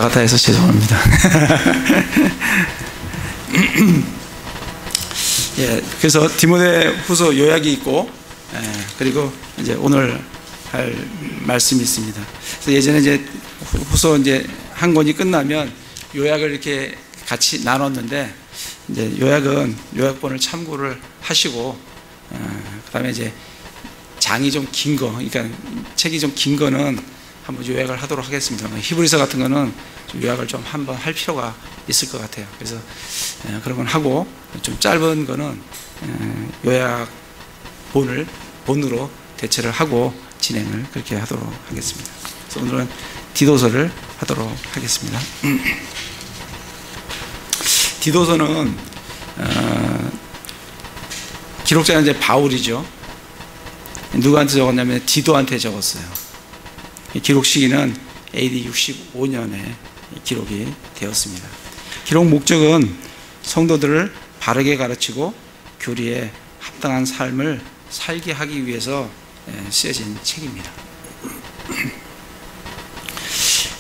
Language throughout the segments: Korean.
같아 해서 죄송합니다. 예, 그래서 디모데후서 요약이 있고, 그리고 이제 오늘 할 말씀이 있습니다. 그래서 예전에 이제 후서 이제 한 권이 끝나면 요약을 이렇게 같이 나눴는데, 이제 요약본을 참고를 하시고, 그다음에 이제 장이 좀 긴 거, 그러니까 책이 좀 긴 거는 한번 요약을 하도록 하겠습니다. 히브리서 같은 거는 좀 요약을 좀 한번 할 필요가 있을 것 같아요. 그래서 그런 건 하고, 좀 짧은 거는 본으로 대체를 하고 진행을 그렇게 하도록 하겠습니다. 그래서 오늘은 디도서를 하도록 하겠습니다. 디도서는 기록자는 이제 바울이죠. 누구한테 적었냐면 디도한테 적었어요. 기록 시기는 AD 65년에 기록이 되었습니다. 기록 목적은 성도들을 바르게 가르치고 교리에 합당한 삶을 살게 하기 위해서 쓰여진 책입니다.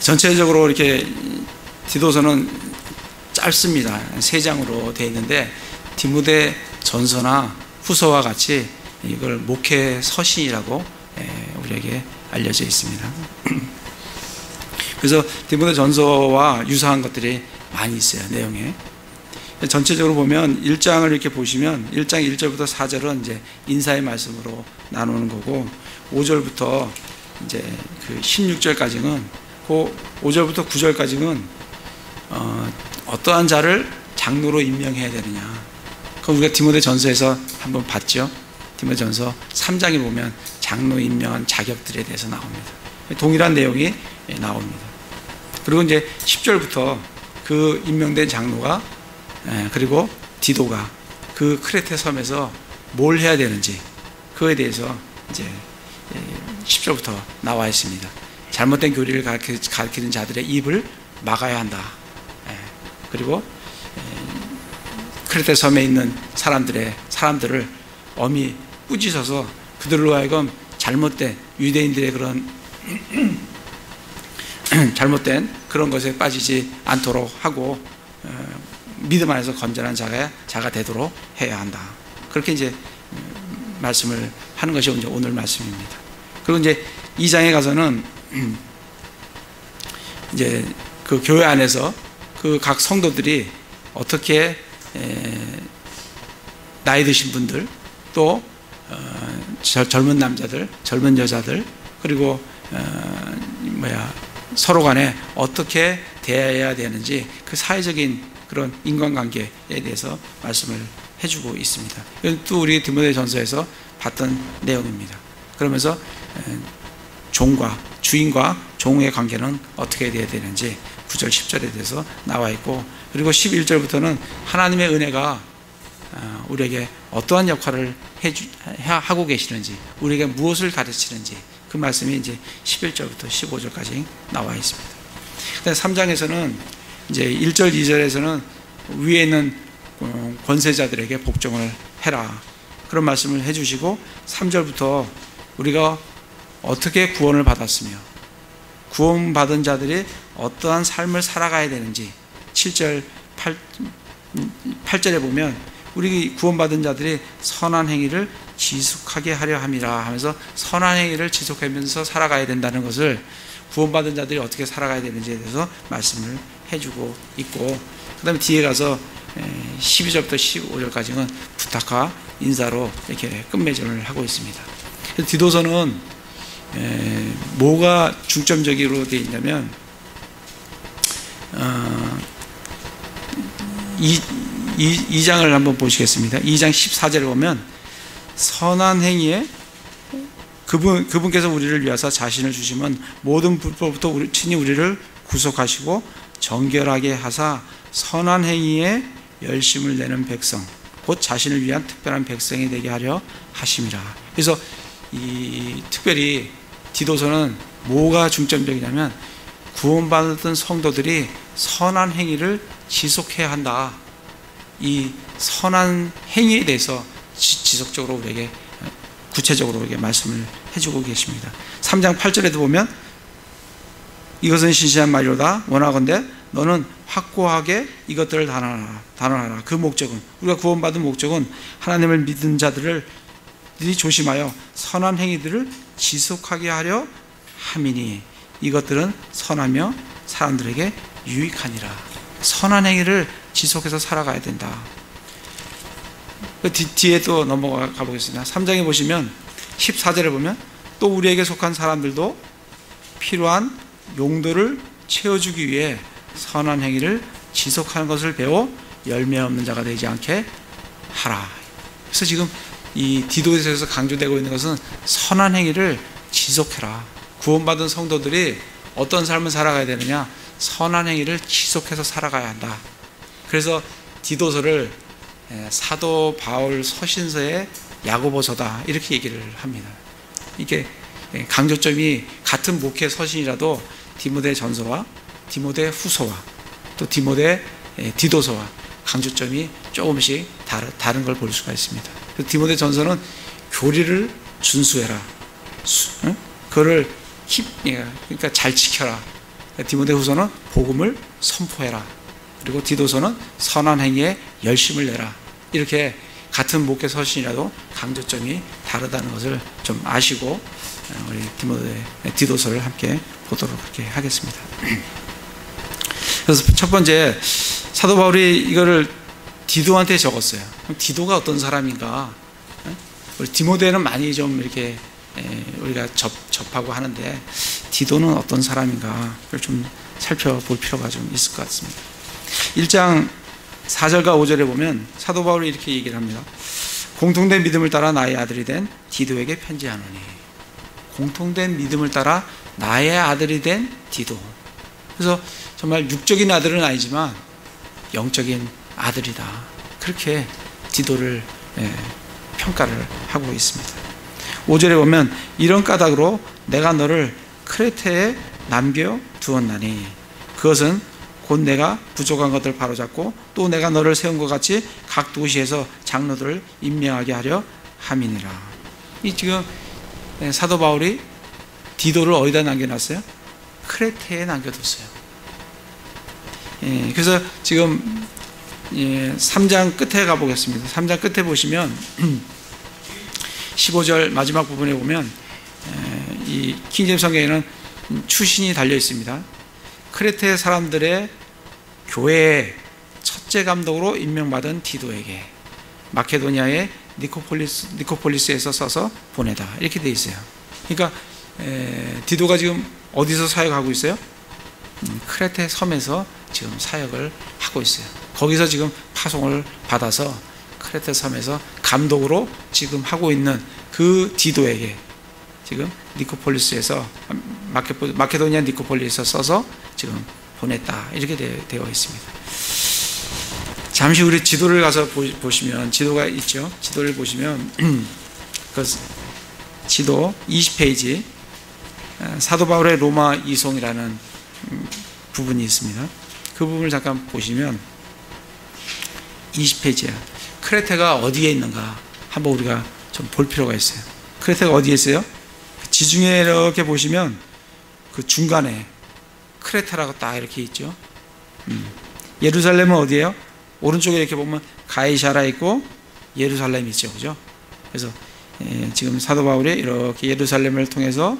전체적으로 이렇게 디도서는 짧습니다. 3장으로 되어 있는데 디모데 전서나 후서와 같이 이걸 목회 서신이라고 우리에게 알려져 있습니다. 그래서 디모데 전서와 유사한 것들이 많이 있어요, 내용에. 전체적으로 보면 1장을 이렇게 보시면 1장 1절부터 4절은 이제 인사의 말씀으로 나누는 거고, 5절부터 이제 그 16절까지는, 그 5절부터 9절까지는 어떠한 자를 장로로 임명해야 되느냐. 그럼 우리가 디모데 전서에서 한번 봤죠. 디모데 전서 3장에 보면 장로 임명한 자격들에 대해서 나옵니다. 동일한 내용이 나옵니다. 그리고 이제 10절부터 그 임명된 장로가, 그리고 디도가 그 크레테 섬에서 뭘 해야 되는지, 그거에 대해서 이제 10절부터 나와 있습니다. 잘못된 교리를 가르치는 자들의 입을 막아야 한다. 그리고 크레테 섬에 있는 사람들을 엄히 꾸짖어서 그들로 하여금 잘못된 유대인들의 그런 잘못된 그런 것에 빠지지 않도록 하고, 믿음 안에서 건전한 자가 되도록 해야 한다. 그렇게 이제 말씀을 하는 것이 이제 오늘 말씀입니다. 그리고 이제 2장에 가서는 이제 그 교회 안에서 그 각 성도들이 어떻게 나이 드신 분들, 또 젊은 남자들, 젊은 여자들, 그리고 서로 간에 어떻게 대해야 되는지, 그 사회적인 그런 인간관계에 대해서 말씀을 해주고 있습니다. 이건 또 우리 디모데 전서에서 봤던 내용입니다. 그러면서 주인과 종의 관계는 어떻게 돼야 되는지 9절 10절에 대해서 나와 있고, 그리고 11절부터는 하나님의 은혜가 우리에게 어떠한 역할을 하고 계시는지, 우리에게 무엇을 가르치는지, 그 말씀이 이제 11절부터 15절까지 나와 있습니다. 3장에서는 이제 1절 2절에서는 위에 있는 권세자들에게 복종을 해라, 그런 말씀을 해주시고, 3절부터 우리가 어떻게 구원을 받았으며 구원받은 자들이 어떠한 삶을 살아가야 되는지, 7절 8절에 보면 우리 구원받은 자들이 선한 행위를 지속하게 하려 함이라 하면서 선한 행위를 지속하면서 살아가야 된다는 것을, 구원받은 자들이 어떻게 살아가야 되는지에 대해서 말씀을 해주고 있고, 그 다음에 뒤에 가서 12절부터 15절까지는 부탁과 인사로 이렇게 끝맺음을 하고 있습니다. 디도서는 뭐가 중점적으로 되어 있냐면, 이 장을 한번 보시겠습니다. 2장 14절에 보면 선한 행위에 그분께서 우리를 위하사 자신을 주시면 모든 불법부터 친히 우리를 구속하시고 정결하게 하사 선한 행위에 열심을 내는 백성, 곧 자신을 위한 특별한 백성이 되게 하려 하심이라. 그래서 이 특별히 디도서는 뭐가 중점적이냐면, 구원받은 성도들이 선한 행위를 지속해야 한다. 이 선한 행위에 대해서 지속적으로 우리에게, 구체적으로 우리에게 말씀을 해주고 계십니다. 3장 8절에도 보면 이것은 신실한 말이로다. 원하건대 너는 확고하게 이것들을 단언하라. 그 목적은, 우리가 구원받은 목적은 하나님을 믿은 자들이 조심하여 선한 행위들을 지속하게 하려 함이니 이것들은 선하며 사람들에게 유익하니라. 선한 행위를 지속해서 살아가야 된다. 그 뒤에 또 넘어가 보겠습니다. 3장에 보시면 14절에 보면 또 우리에게 속한 사람들도 필요한 용도를 채워주기 위해 선한 행위를 지속하는 것을 배워 열매 없는 자가 되지 않게 하라. 그래서 지금 이 디도서에서 강조되고 있는 것은 선한 행위를 지속해라. 구원받은 성도들이 어떤 삶을 살아가야 되느냐? 선한 행위를 지속해서 살아가야 한다. 그래서 디도서를 사도 바울 서신서의 야고보서다 이렇게 얘기를 합니다. 이게 강조점이 같은 목회 서신이라도 디모데 전서와 디모데 후서와 또 디모데 디도서와 강조점이 조금씩 다른 걸 볼 수가 있습니다. 디모데 전서는 교리를 준수해라. 그거를 그러니까 잘 지켜라. 디모데 후서는 복음을 선포해라. 그리고 디도서는 선한 행위에 열심을 내라. 이렇게 같은 목회 서신이라도 강조점이 다르다는 것을 좀 아시고 우리 디도서를 함께 보도록 그렇게 하겠습니다. 그래서 첫 번째, 사도 바울이 이거를 디도한테 적었어요. 그럼 디도가 어떤 사람인가? 우리 디모데는 많이 좀 이렇게 우리가 접하고 하는데 디도는 어떤 사람인가를 좀 살펴볼 필요가 좀 있을 것 같습니다. 1장 4절과 5절에 보면 사도 바울이 이렇게 얘기를 합니다. 공통된 믿음을 따라 나의 아들이 된 디도에게 편지하노니. 공통된 믿음을 따라 나의 아들이 된 디도. 그래서 정말 육적인 아들은 아니지만 영적인 아들이다. 그렇게 디도를 평가를 하고 있습니다. 5절에 보면 이런 까닭으로 내가 너를 크레테에 남겨두었나니 그것은 곧 내가 부족한 것들을 바로잡고 또 내가 너를 세운 것 같이 각 도시에서 장로들을 임명하게 하려 함이니라. 이 지금 사도 바울이 디도를 어디다 남겨놨어요? 크레테에 남겨뒀어요. 그래서 지금 3장 끝에 가보겠습니다. 3장 끝에 보시면 15절 마지막 부분에 보면 이 킹제임스 성경에는 추신이 달려 있습니다. 크레테 사람들의 교회의 첫째 감독으로 임명받은 디도에게 마케도니아의 니코폴리스에서 써서 보내다 이렇게 돼 있어요. 그러니까 디도가 지금 어디서 사역하고 있어요? 크레테 섬에서 지금 사역을 하고 있어요. 거기서 지금 파송을 받아서 크레테 섬에서 감독으로 지금 하고 있는 그 디도에게 지금 니코폴리스에서 마케도니아 니코폴리스에서 써서 지금 보냈다 이렇게 되어 있습니다. 잠시 우리 지도를 가서 보시면 지도가 있죠. 지도를 보시면 그 지도 20페이지 사도 바울의 로마 이송이라는 부분이 있습니다. 그 부분을 잠깐 보시면 20페이지야. 크레테가 어디에 있는가 한번 우리가 좀 볼 필요가 있어요. 크레테가 어디에 있어요? 지중해 이렇게 보시면 그 중간에 크레테라고 딱 이렇게 있죠. 예루살렘은 어디예요? 오른쪽에 이렇게 보면 가이사라 있고 예루살렘이 있죠. 그죠? 그래서 지금 사도 바울이 이렇게 예루살렘을 통해서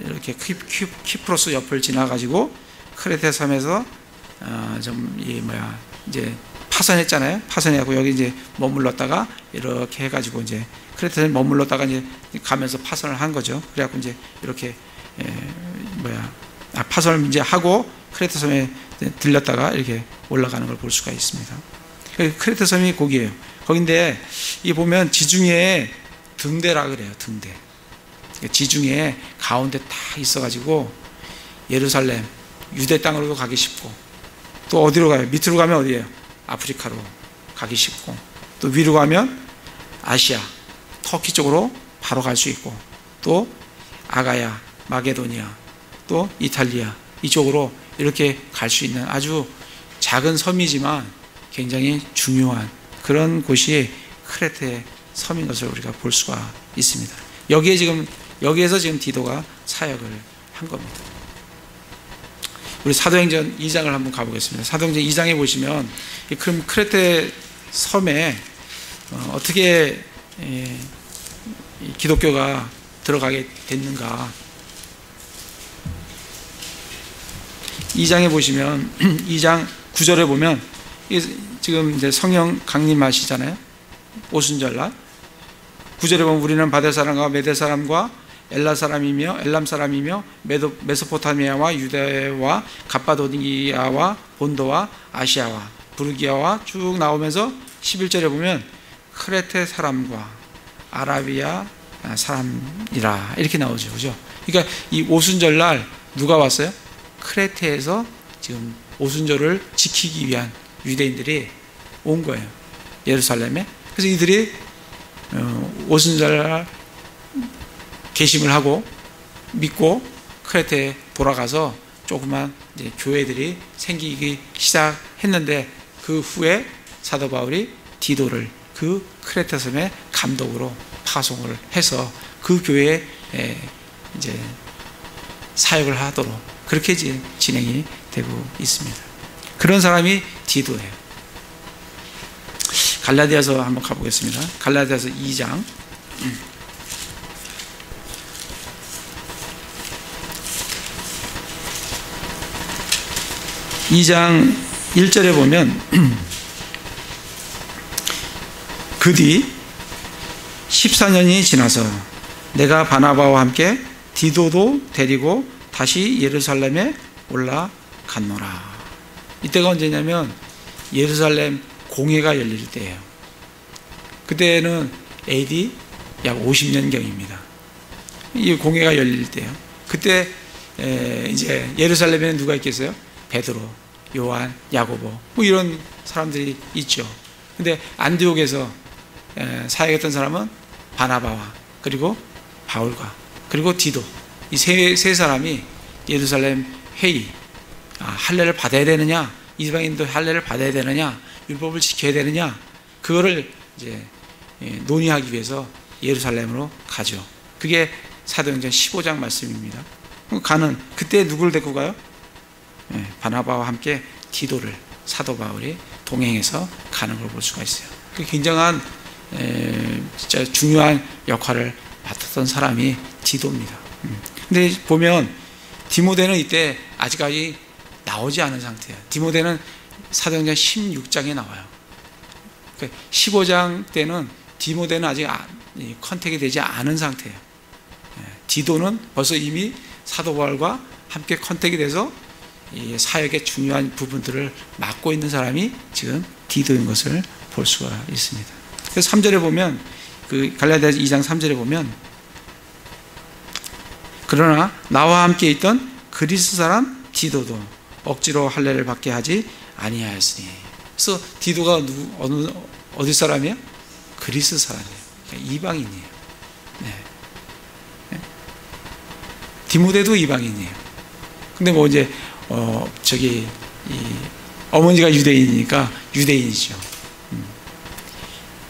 이렇게 키프로스 옆을 지나가지고 크레테 섬에서 이제 파선했잖아요. 파선해갖고 여기 이제 머물렀다가 이렇게 해가지고 이제 크레테에 머물렀다가 이제 가면서 파선을 한 거죠. 그래갖고 이제 이렇게 파선을 이제 하고 크레테 섬에 들렸다가 이렇게 올라가는 걸 볼 수가 있습니다. 크레테 섬이 거기예요. 거긴데 이 보면 지중해에 등대라 그래요. 등대. 지중해 가운데 딱 있어가지고 예루살렘 유대 땅으로도 가기 쉽고 또 어디로 가요? 밑으로 가면 어디예요? 아프리카로 가기 쉽고 또 위로 가면 아시아 터키 쪽으로 바로 갈 수 있고 또 아가야 마게도니아 또 이탈리아 이쪽으로 이렇게 갈 수 있는 아주 작은 섬이지만 굉장히 중요한 그런 곳이 크레테 섬인 것을 우리가 볼 수가 있습니다. 여기에서 지금 디도가 사역을 한 겁니다. 우리 사도행전 2장을 한번 가보겠습니다. 사도행전 2장에 보시면 이 크레테 섬에 어떻게 이 기독교가 들어가게 됐는가. 2장에 보시면 2장 9절에 보면 지금 이제 성령 강림하시잖아요. 오순절날 9절에 보면 우리는 바델 사람과 메대 사람과 엘람 사람이며 메소포타미아와 유대와 갑바도기아와 본도와 아시아와 부르기아와 쭉 나오면서 11절에 보면 크레테 사람과 아라비아 사람이라 이렇게 나오죠. 그죠? 그러니까 이 오순절날 누가 왔어요? 크레테에서 지금 오순절을 지키기 위한 유대인들이 온 거예요. 예루살렘에. 그래서 이들이 오순절날 개심을 하고 믿고 크레테에 돌아가서 조그만 이제 교회들이 생기기 시작했는데 그 후에 사도 바울이 디도를 그 크레테 섬의 감독으로 파송을 해서 그 교회에 이제 사역을 하도록 그렇게 진행이 되고 있습니다. 그런 사람이 디도예요. 갈라디아서 한번 가보겠습니다. 갈라디아서 2장 2장 1절에 보면 그 뒤 14년이 지나서 내가 바나바와 함께 디도도 데리고 다시 예루살렘에 올라갔노라. 이때가 언제냐면 예루살렘 공회가 열릴 때예요. 그때는 AD 약 50년경입니다. 이 공회가 열릴 때예요. 그때 이제 예루살렘에는 누가 있겠어요? 베드로, 요한, 야고보 뭐 이런 사람들이 있죠. 근데 안디옥에서 사역했던 사람은 바나바와 그리고 바울과 그리고 디도 이 세 사람이 예루살렘 회의 할례를 받아야 되느냐, 이방인도 할례를 받아야 되느냐, 율법을 지켜야 되느냐, 그거를 이제 논의하기 위해서 예루살렘으로 가죠. 그게 사도행전 15장 말씀입니다. 가는 그때 누구를 데리고 가요? 바나바와 함께 디도를 사도 바울이 동행해서 가는 걸 볼 수가 있어요. 굉장한 진짜 중요한 역할을 맡았던 사람이 디도입니다. 근데 보면 디모데는 이때 아직까지 나오지 않은 상태예요. 디모데는 사도행전 16장에 나와요. 15장 때는 디모데는 아직 컨택이 되지 않은 상태예요. 디도는 벌써 이미 사도 바울과 함께 컨택이 돼서 이 사역의 중요한 부분들을 맡고 있는 사람이 지금 디도인 것을 볼 수가 있습니다. 그래서 3절에 보면 그 갈라디아서 2장 3절에 보면 그러나 나와 함께 있던 그리스 사람 디도도 억지로 할례를 받게 하지 아니하였으니. 그래서 디도가 어디 사람이에요? 그리스 사람이에요. 그러니까 이방인이에요. 네. 디모데도 이방인이에요. 근데 뭐 이제 어머니가 유대인이니까 유대인이죠.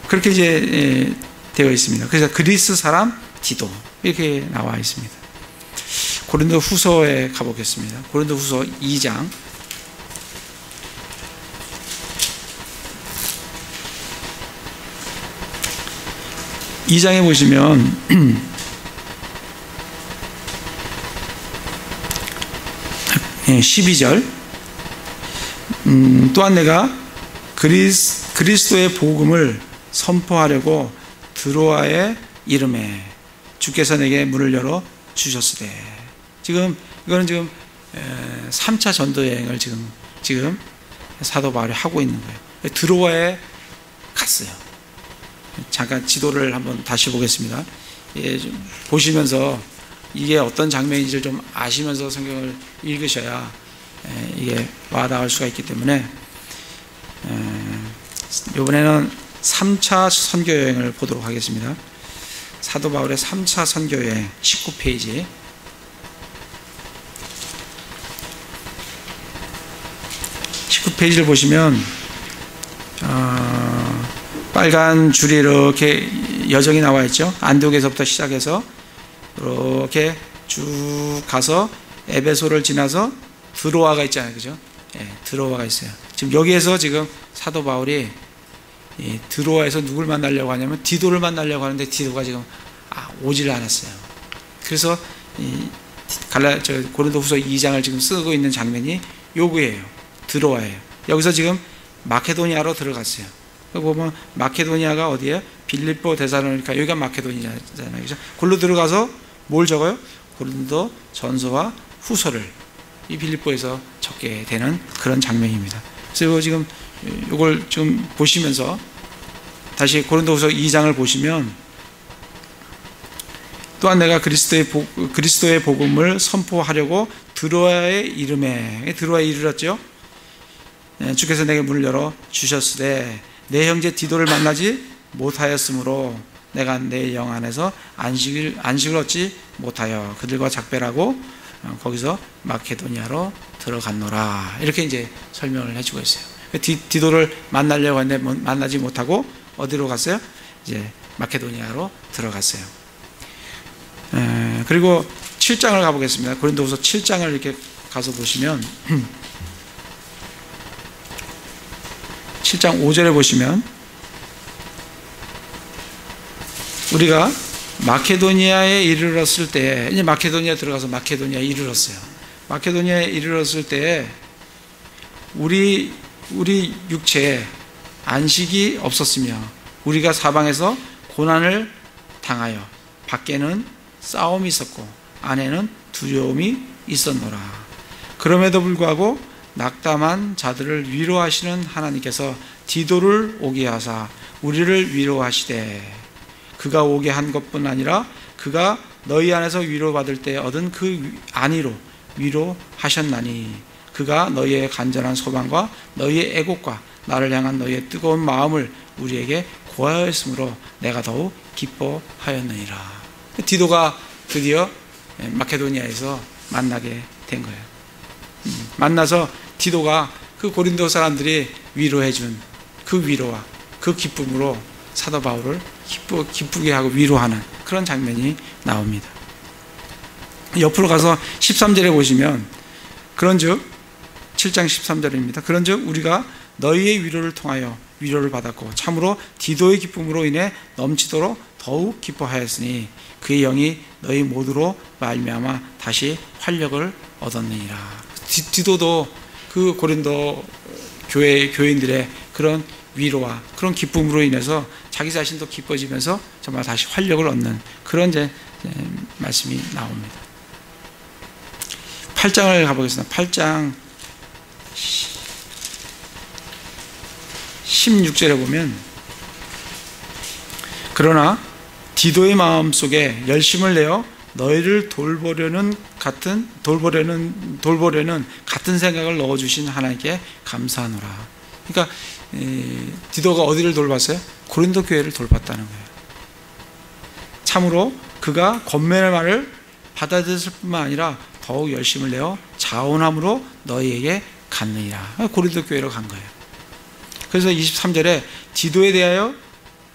그렇게 이제 되어 있습니다. 그래서 그리스 사람 디도 이렇게 나와 있습니다. 고린도 후서에 가보겠습니다. 고린도 후서 2장 2장에 보시면 12절 또한 내가 그리스도의 복음을 선포하려고 드로아의 이름에 주께서 내게 문을 열어 주셨으되. 이거는 지금 3차 전도 여행을 지금 사도 바울이 하고 있는 거예요. 드로아에 갔어요. 잠깐 지도를 한번 다시 보겠습니다. 보시면서 이게 어떤 장면인지를 좀 아시면서 성경을 읽으셔야 이게 와닿을 수가 있기 때문에 이번에는 3차 선교여행을 보도록 하겠습니다. 사도 바울의 3차 선교여행 19페이지 19페이지를 보시면 빨간 줄이 이렇게 여정이 나와 있죠. 안디옥에서부터 시작해서 이렇게 쭉 가서 에베소를 지나서 드로아가 있잖아요. 그죠? 예, 드로아가 있어요. 지금 여기에서 지금 사도 바울이 이 드로아에서 누굴 만나려고 하냐면 디도를 만나려고 하는데 디도가 지금 오지를 않았어요. 그래서 이 고린도후서 2장을 지금 쓰고 있는 장면이 요구예요. 드로아예요. 여기서 지금 마케도니아로 들어갔어요. 보면 마케도니아가 어디예요? 빌립보, 데살로니가, 여기가 마케도니아잖아요. 그죠? 골로 들어가서 뭘 적어요? 고린도 전서와 후서를 이 빌립보에서 적게 되는 그런 장면입니다. 그래서 지금 이걸 좀 보시면서 다시 고린도후서 2장을 보시면, 또한 내가 그리스도의 복음을 선포하려고 드로아에 이르렀죠. 주께서 내게 문을 열어 주셨으되 내 형제 디도를 만나지 못하였으므로 내가 내 영 안에서 안식을 얻지 못하여 그들과 작별하고 거기서 마케도니아로 들어갔노라. 이렇게 이제 설명을 해주고 있어요. 디도를 만나려고 했는데 만나지 못하고 어디로 갔어요? 이제 마케도니아로 들어갔어요. 그리고 7장을 가보겠습니다. 고린도후서 7장을 이렇게 가서 보시면 7장 5절에 보시면 우리가 마케도니아에 이르렀을 때, 이제 마케도니아 들어가서 마케도니아에 이르렀어요. 마케도니아에 이르렀을 때 우리 육체에 안식이 없었으며 우리가 사방에서 고난을 당하여 밖에는 싸움이 있었고 안에는 두려움이 있었노라. 그럼에도 불구하고 낙담한 자들을 위로하시는 하나님께서 디도를 오게 하사 우리를 위로하시되 그가 오게 한 것뿐 아니라 그가 너희 안에서 위로받을 때 얻은 그 안위로 위로하셨나니 그가 너희의 간절한 소망과 너희의 애곡과 나를 향한 너희의 뜨거운 마음을 우리에게 고하였으므로 내가 더욱 기뻐하였느니라. 디도가 드디어 마케도니아에서 만나게 된 거예요. 만나서 디도가 그 고린도 사람들이 위로해준 그 위로와 그 기쁨으로 사도 바울을 기쁘게 하고 위로하는 그런 장면이 나옵니다. 옆으로 가서 13절에 보시면 그런즉 7장 13절입니다. 그런즉 우리가 너희의 위로를 통하여 위로를 받았고 참으로 디도의 기쁨으로 인해 넘치도록 더욱 기뻐하였으니 그의 영이 너희 모두로 말미암아 다시 활력을 얻었느니라. 디도도 그 고린도 교인들의 그런 위로와 그런 기쁨으로 인해서 자기 자신도 기뻐지면서 정말 다시 활력을 얻는 그런 이제 말씀이 나옵니다. 8장을 가보겠습니다. 8장 16절에 보면 그러나 디도의 마음 속에 열심을 내어 너희를 돌보려는 같은 생각을 넣어주신 하나님께 감사하노라. 그러니까 디도가 어디를 돌봤어요? 고린도 교회를 돌봤다는 거예요. 참으로 그가 권면의 말을 받아들였을 뿐만 아니라 더욱 열심을 내어 자원함으로 너희에게 갔느니라. 고린도 교회로 간 거예요. 그래서 23절에 디도에 대하여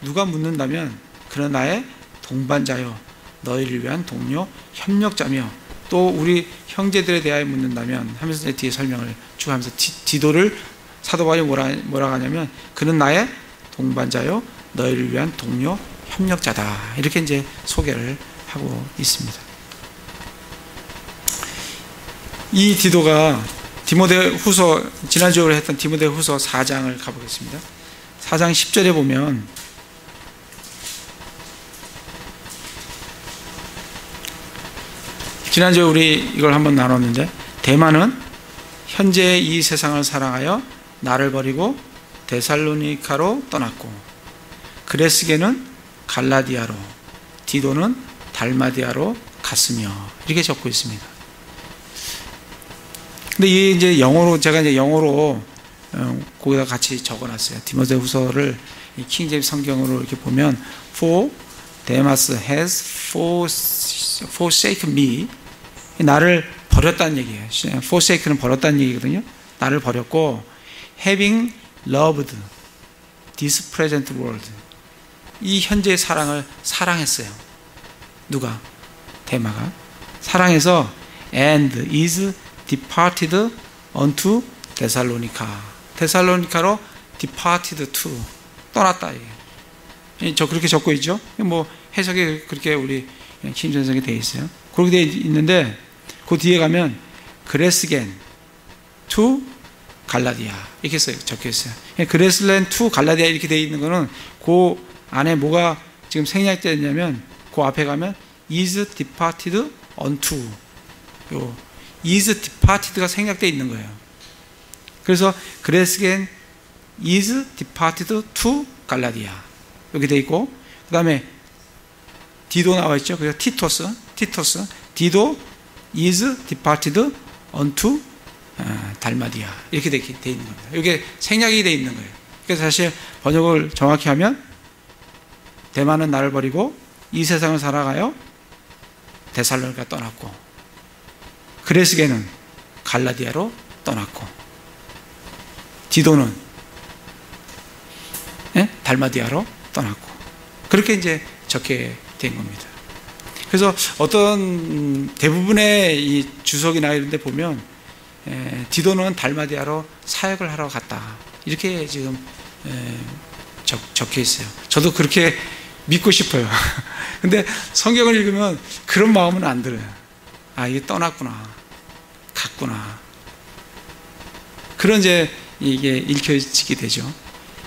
누가 묻는다면 그는 나의 동반자요 너희를 위한 동료 협력자며 또 우리 형제들에 대하여 묻는다면 하면서 이제 뒤에 설명을 쭉 하면서 디도를 사도 바울이 뭐라고 하냐면 그는 나의 동반자요 너희를 위한 동료 협력자다. 이렇게 이제 소개를 하고 있습니다. 이 디도가 디모데후서 지난주에 했던 디모데후서 4장을 가보겠습니다. 4장 10절에 보면 지난주에 우리 이걸 한번 나눴는데 데마는 현재 이 세상을 사랑하여 나를 버리고 데살로니카로 떠났고 그레스게는 갈라디아로 디도는 달마디아로 갔으며 이렇게 적고 있습니다. 근데 이게 이제 제가 이제 영어로 거기다 같이 적어놨어요. 디모데후서를 킹제임스 성경으로 이렇게 보면 For Demas has forsaken me, 나를 버렸다는 얘기예요. forsaken은 버렸다는 얘기거든요. 나를 버렸고 having loved this present world, 이 현재의 사랑을 사랑했어요. 누가? 데마가 사랑해서 and is departed unto 데살로니카. 데살로니카로 departed to, 떠났다. 저 그렇게 적고 있죠. 뭐 해석이 그렇게 우리 김전성에 되어 있어요. 그렇게 되어 있는데 그 뒤에 가면 그레스겐 to 갈라디아 이렇게 적혀 있어요. 그레스겐 to 갈라디아 이렇게 되어 있는 거는 그 안에 뭐가 지금 생략되어 있냐면 그 앞에 가면 is departed unto, 요 is departed가 생략되어 있는 거예요. 그래서 그레스겐 is departed to 갈라디아 이렇게 되어 있고, 그 다음에 디도 나와 있죠. 그래서 티토스 디도 is departed unto 달마디아 이렇게 되어 있는 겁니다. 이게 생략이 되어 있는 거예요. 그래서 사실 번역을 정확히 하면 대만은 나를 버리고 이 세상을 살아가요 데살로니가 떠났고, 그레스게는 갈라디아로 떠났고, 디도는 달마디아로 떠났고, 그렇게 이제 적게 된 겁니다. 그래서 어떤 대부분의 이 주석이나 이런 데 보면 디도는 달마디아로 사역을 하러 갔다 이렇게 지금 적혀 있어요. 저도 그렇게 믿고 싶어요. 근데 성경을 읽으면 그런 마음은 안 들어요. 아, 이게 떠났구나, 갔구나, 그런 이제 이게 읽혀지게 되죠.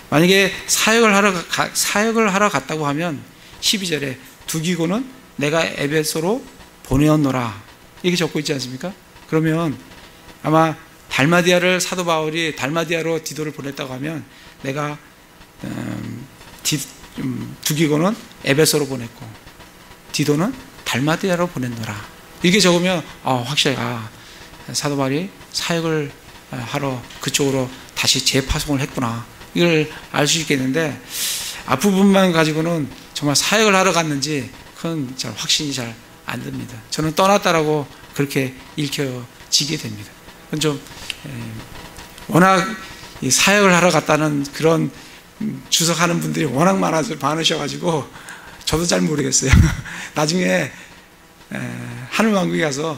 만약에 사역을 하러 갔다고 하면 12절에 두기고는 내가 에베소로 보내었노라 이렇게 적고 있지 않습니까? 그러면 아마 달마디아를 사도 바울이 달마디아로 디도를 보냈다고 하면 내가 두기고는 에베소로 보냈고 디도는 달마디아로 보냈노라 이렇게 적으면 확실히 사도 바울이 사역을 하러 그쪽으로 다시 재파송을 했구나 이걸 알 수 있겠는데, 앞부분만 가지고는 정말 사역을 하러 갔는지 그건 잘 확신이 잘 안 듭니다. 저는 떠났다라고 그렇게 읽혀지게 됩니다. 그건 좀 워낙 사역을 하러 갔다는 그런 주석하는 분들이 워낙 많으셔가지고 저도 잘 모르겠어요. 나중에 하늘왕국에 가서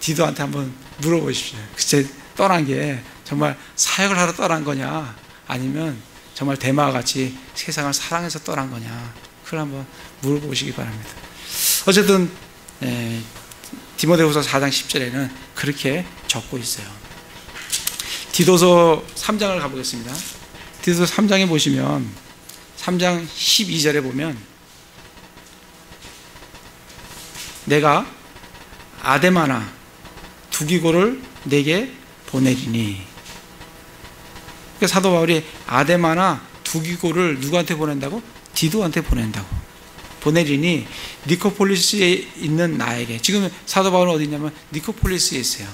디도한테 한번 물어보십시오. 그때 떠난 게 정말 사역을 하러 떠난 거냐, 아니면 정말 대마와 같이 세상을 사랑해서 떠난 거냐, 그걸 한번 물어보시기 바랍니다. 어쨌든 디모데후서 4장 10절에는 그렇게 적고 있어요. 디도서 3장을 가보겠습니다. 디도서 3장에 보시면 3장 12절에 보면 내가 아데마나 두기고를 내게 보내리니, 그러니까 사도 바울이 아데마나 두기고를 누구한테 보낸다고? 디도한테 보내리니 니코폴리스에 있는 나에게, 지금 사도 바울은 어디 있냐면 니코폴리스에 있어요.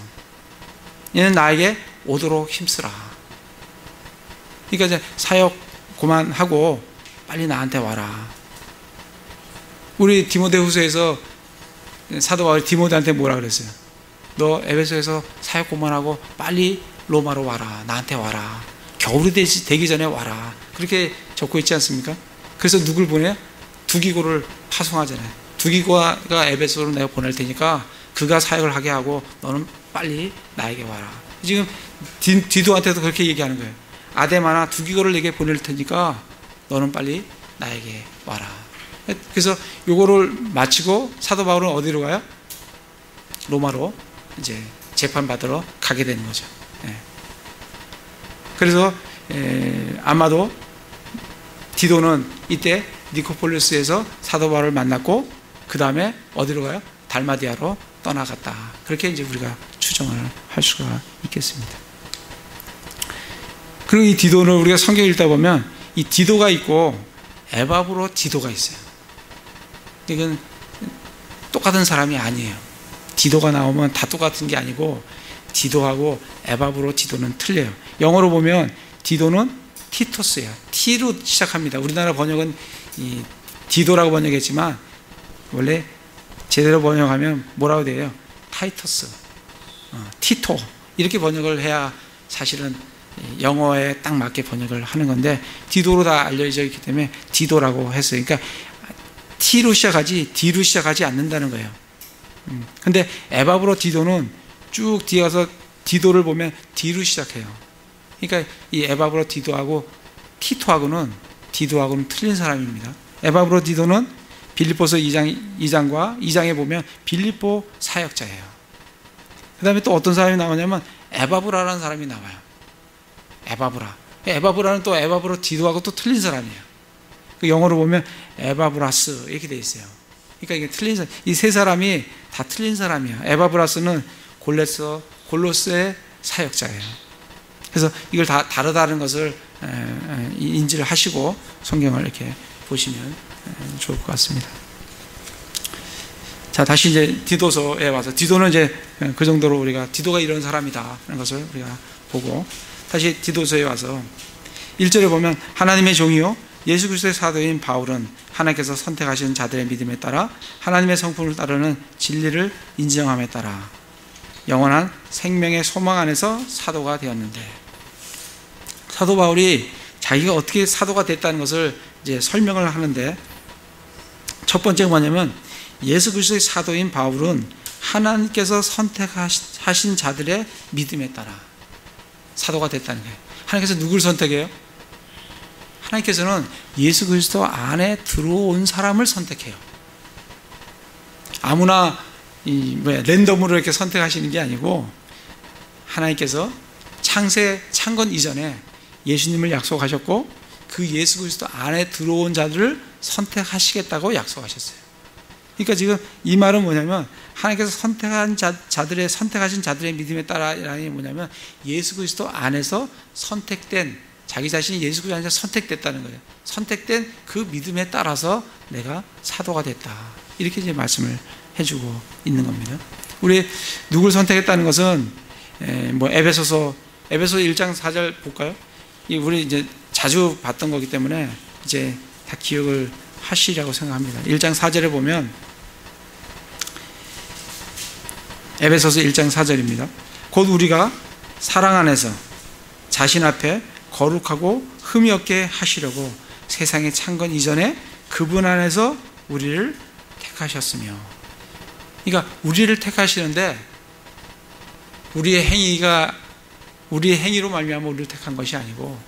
얘는 나에게 오도록 힘쓰라. 그러니까 이제 사역 그만하고 빨리 나한테 와라. 우리 디모데후서에서 사도 바울이 디모데한테 뭐라 그랬어요? 너 에베소에서 사역 그만하고 빨리 로마로 와라. 나한테 와라. 겨울이 되기 전에 와라. 그렇게 적고 있지 않습니까? 그래서 누굴 보내? 두기고를 파송하잖아요. 두기고가 에베소로 내가 보낼 테니까 그가 사역을 하게 하고 너는 빨리 나에게 와라. 지금 디도한테도 그렇게 얘기하는 거예요. 아데마나 두기고를 내게 보낼 테니까 너는 빨리 나에게 와라. 그래서 요거를 마치고 사도 바울은 어디로 가요? 로마로 이제 재판받으러 가게 되는 거죠. 그래서 아마도 디도는 이때 니코폴리스에서 사도 바울을 만났고 그 다음에 어디로 가요? 달마디아로 떠나갔다. 그렇게 이제 우리가 추정을 할 수가 있겠습니다. 그리고 이 디도는 우리가 성경 읽다 보면 이 디도가 있고 에바브로 디도가 있어요. 이건 똑같은 사람이 아니에요. 디도가 나오면 다 똑같은 게 아니고 디도하고 에바브로 디도는 틀려요. 영어로 보면 디도는 티토스예요. T로 시작합니다. 우리나라 번역은 이 디도라고 번역했지만 원래 제대로 번역하면 뭐라고 돼요? 타이터스, 티토 이렇게 번역을 해야 사실은 영어에 딱 맞게 번역을 하는 건데 디도로 다 알려져 있기 때문에 디도라고 했어요. 그러니까 T로 시작하지 D로 시작하지 않는다는 거예요. 근데 에바브로 디도는 쭉 뒤에 가서 디도를 보면 D로 시작해요. 그러니까 이 에바브로 디도하고 티토하고는 틀린 사람입니다. 에바브로 디도는 빌립보서 2장과 2장에 보면 빌립보 사역자예요. 그 다음에 또 어떤 사람이 나오냐면 에바브라라는 사람이 나와요. 에바브라는 또 에바브로 디도하고 또 틀린 사람이에요. 그 영어로 보면 에바브라스 이렇게 돼 있어요. 그러니까 이게 틀린 사람, 이 세 사람이 다 틀린 사람이에요. 에바브라스는 골로스의 사역자예요. 그래서 이걸 다 다르다는 것을 인지를 하시고 성경을 이렇게 보시면 좋을 것 같습니다. 자, 다시 이제 디도서에 와서, 디도는 이제 그 정도로 우리가 디도가 이런 사람이다 하는 것을 우리가 보고, 다시 디도서에 와서 1절에 보면 하나님의 종이요 예수 그리스도의 사도인 바울은 하나님께서 선택하신 자들의 믿음에 따라 하나님의 성품을 따르는 진리를 인정함에 따라 영원한 생명의 소망 안에서 사도가 되었는데, 사도 바울이 자기가 어떻게 사도가 됐다는 것을 이제 설명을 하는데, 첫 번째가 뭐냐면 예수 그리스도의 사도인 바울은 하나님께서 선택하신 자들의 믿음에 따라 사도가 됐다는 거예요. 하나님께서 누구를 선택해요? 하나님께서는 예수 그리스도 안에 들어온 사람을 선택해요. 아무나 랜덤으로 이렇게 선택하시는 게 아니고, 하나님께서 창건 이전에 예수님을 약속하셨고, 그 예수 그리스도 안에 들어온 자들을 선택하시겠다고 약속하셨어요. 그러니까 지금 이 말은 뭐냐면, 하나님께서 선택하신 자들의 믿음에 따라라는 게 뭐냐면, 예수 그리스도 안에서 선택된, 자기 자신이 예수 그리스도 안에서 선택됐다는 거예요. 선택된 그 믿음에 따라서 내가 사도가 됐다, 이렇게 이제 말씀을 해주고 있는 겁니다. 우리 누굴 선택했다는 것은 에베소서 1장 4절 볼까요? 우리 이제 자주 봤던 거기 때문에 이제 다 기억을 하시리라고 생각합니다. 1장 4절에 보면, 에베소서 1장 4절입니다. 곧 우리가 사랑 안에서 자신 앞에 거룩하고 흠이 없게 하시려고 세상의 창건 이전에 그분 안에서 우리를 택하셨으며. 그러니까 우리를 택하시는데, 우리의 행위로 말미암아 우리를 택한 것이 아니고,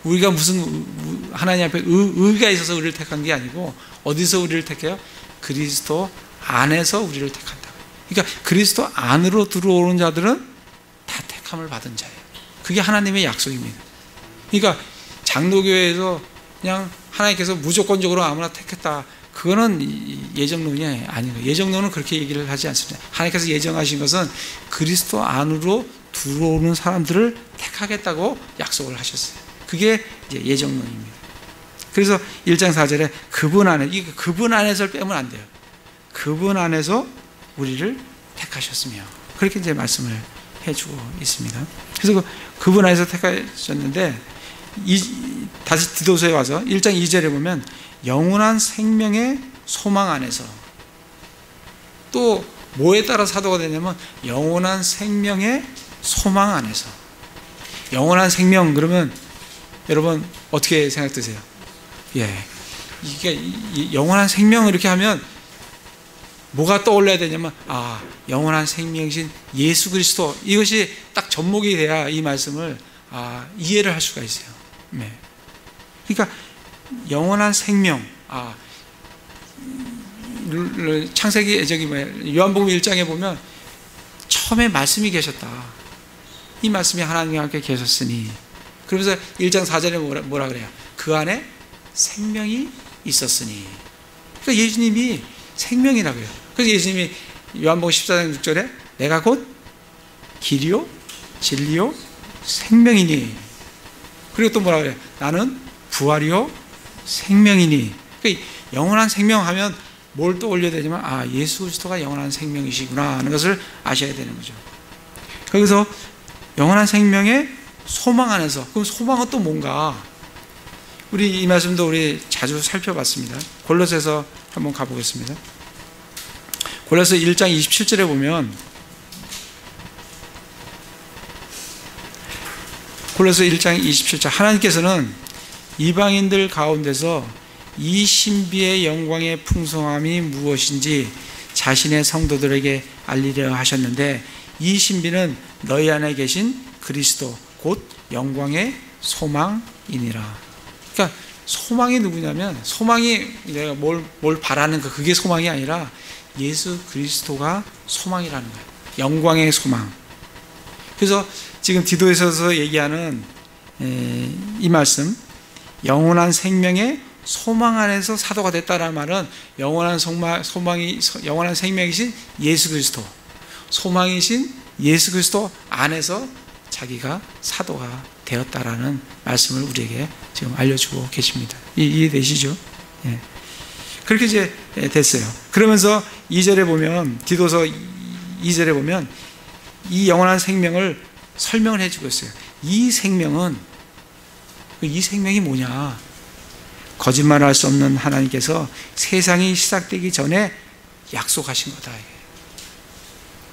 우리가 무슨 하나님 앞에 의가 있어서 우리를 택한 게 아니고, 어디서 우리를 택해요? 그리스도 안에서 우리를 택한다. 그러니까 그리스도 안으로 들어오는 자들은 다 택함을 받은 자예요. 그게 하나님의 약속입니다. 그러니까 장로교회에서 그냥 하나님께서 무조건적으로 아무나 택했다, 그거는 예정론이 아닌 거예요. 예정론은 그렇게 얘기를 하지 않습니다. 하나님께서 예정하신 것은 그리스도 안으로 들어오는 사람들을 택하겠다고 약속을 하셨어요. 그게 이제 예정론입니다. 그래서 1장 4절에 그분 안에서를 빼면 안 돼요. 그분 안에서 우리를 택하셨으며, 그렇게 이제 말씀을 해주고 있습니다. 그래서 그분 안에서 택하셨는데, 다시 디도서에 와서 1장 2절에 보면 영원한 생명의 소망 안에서, 또 뭐에 따라 사도가 되냐면 영원한 생명의 소망 안에서. 영원한 생명 그러면 여러분 어떻게 생각드세요? 이게 영원한 생명 이렇게 하면 뭐가 떠올라야 되냐면, 영원한 생명이신 예수 그리스도, 이것이 딱 접목이 돼야 이 말씀을 이해를 할 수가 있어요. 네. 그러니까 영원한 생명, 창세기 요한복음 1장에 보면 처음에 말씀이 계셨다. 이 말씀이 하나님과 함께 계셨으니, 그러면서 1장 4절에 뭐라 그래요? 그 안에 생명이 있었으니. 그러니까 예수님이 생명이라고요. 그래서 예수님이 요한복음 14장 6절에 내가 곧 길이요 진리요 생명이니. 그리고 또 뭐라 그래요? 나는 부활이요 생명이니. 그러니까 영원한 생명하면 뭘 떠올려야 되지만, 예수 그리스도가 영원한 생명이시구나 하는 것을 아셔야 되는 거죠. 거기서 영원한 생명의 소망 안에서, 그럼 소망은 또 뭔가? 우리 이 말씀도 우리 자주 살펴봤습니다. 골로새서 한번 가보겠습니다. 골로새 1장 27절에 보면, 골로새 1장 27절, 하나님께서는 이방인들 가운데서 이 신비의 영광의 풍성함이 무엇인지 자신의 성도들에게 알리려 하셨는데, 이 신비는 너희 안에 계신 그리스도 곧 영광의 소망이니라. 그러니까 소망이 누구냐면, 소망이 내가 뭘 바라는 거, 그게 소망이 아니라 예수 그리스도가 소망이라는 거예요. 영광의 소망. 그래서 지금 디도에서 얘기하는 이 말씀, 영원한 생명의 소망 안에서 사도가 됐다는 말은 영원한 생명이신 예수 그리스도, 소망이신 예수 그리스도 안에서 자기가 사도가 되었다라는 말씀을 우리에게 지금 알려주고 계십니다. 이해되시죠? 예. 그렇게 이제 됐어요. 그러면서 2절에 보면, 디도서 2절에 보면 이 영원한 생명을 설명을 해주고 있어요. 이 생명이 뭐냐? 거짓말할 수 없는 하나님께서 세상이 시작되기 전에 약속하신 거다.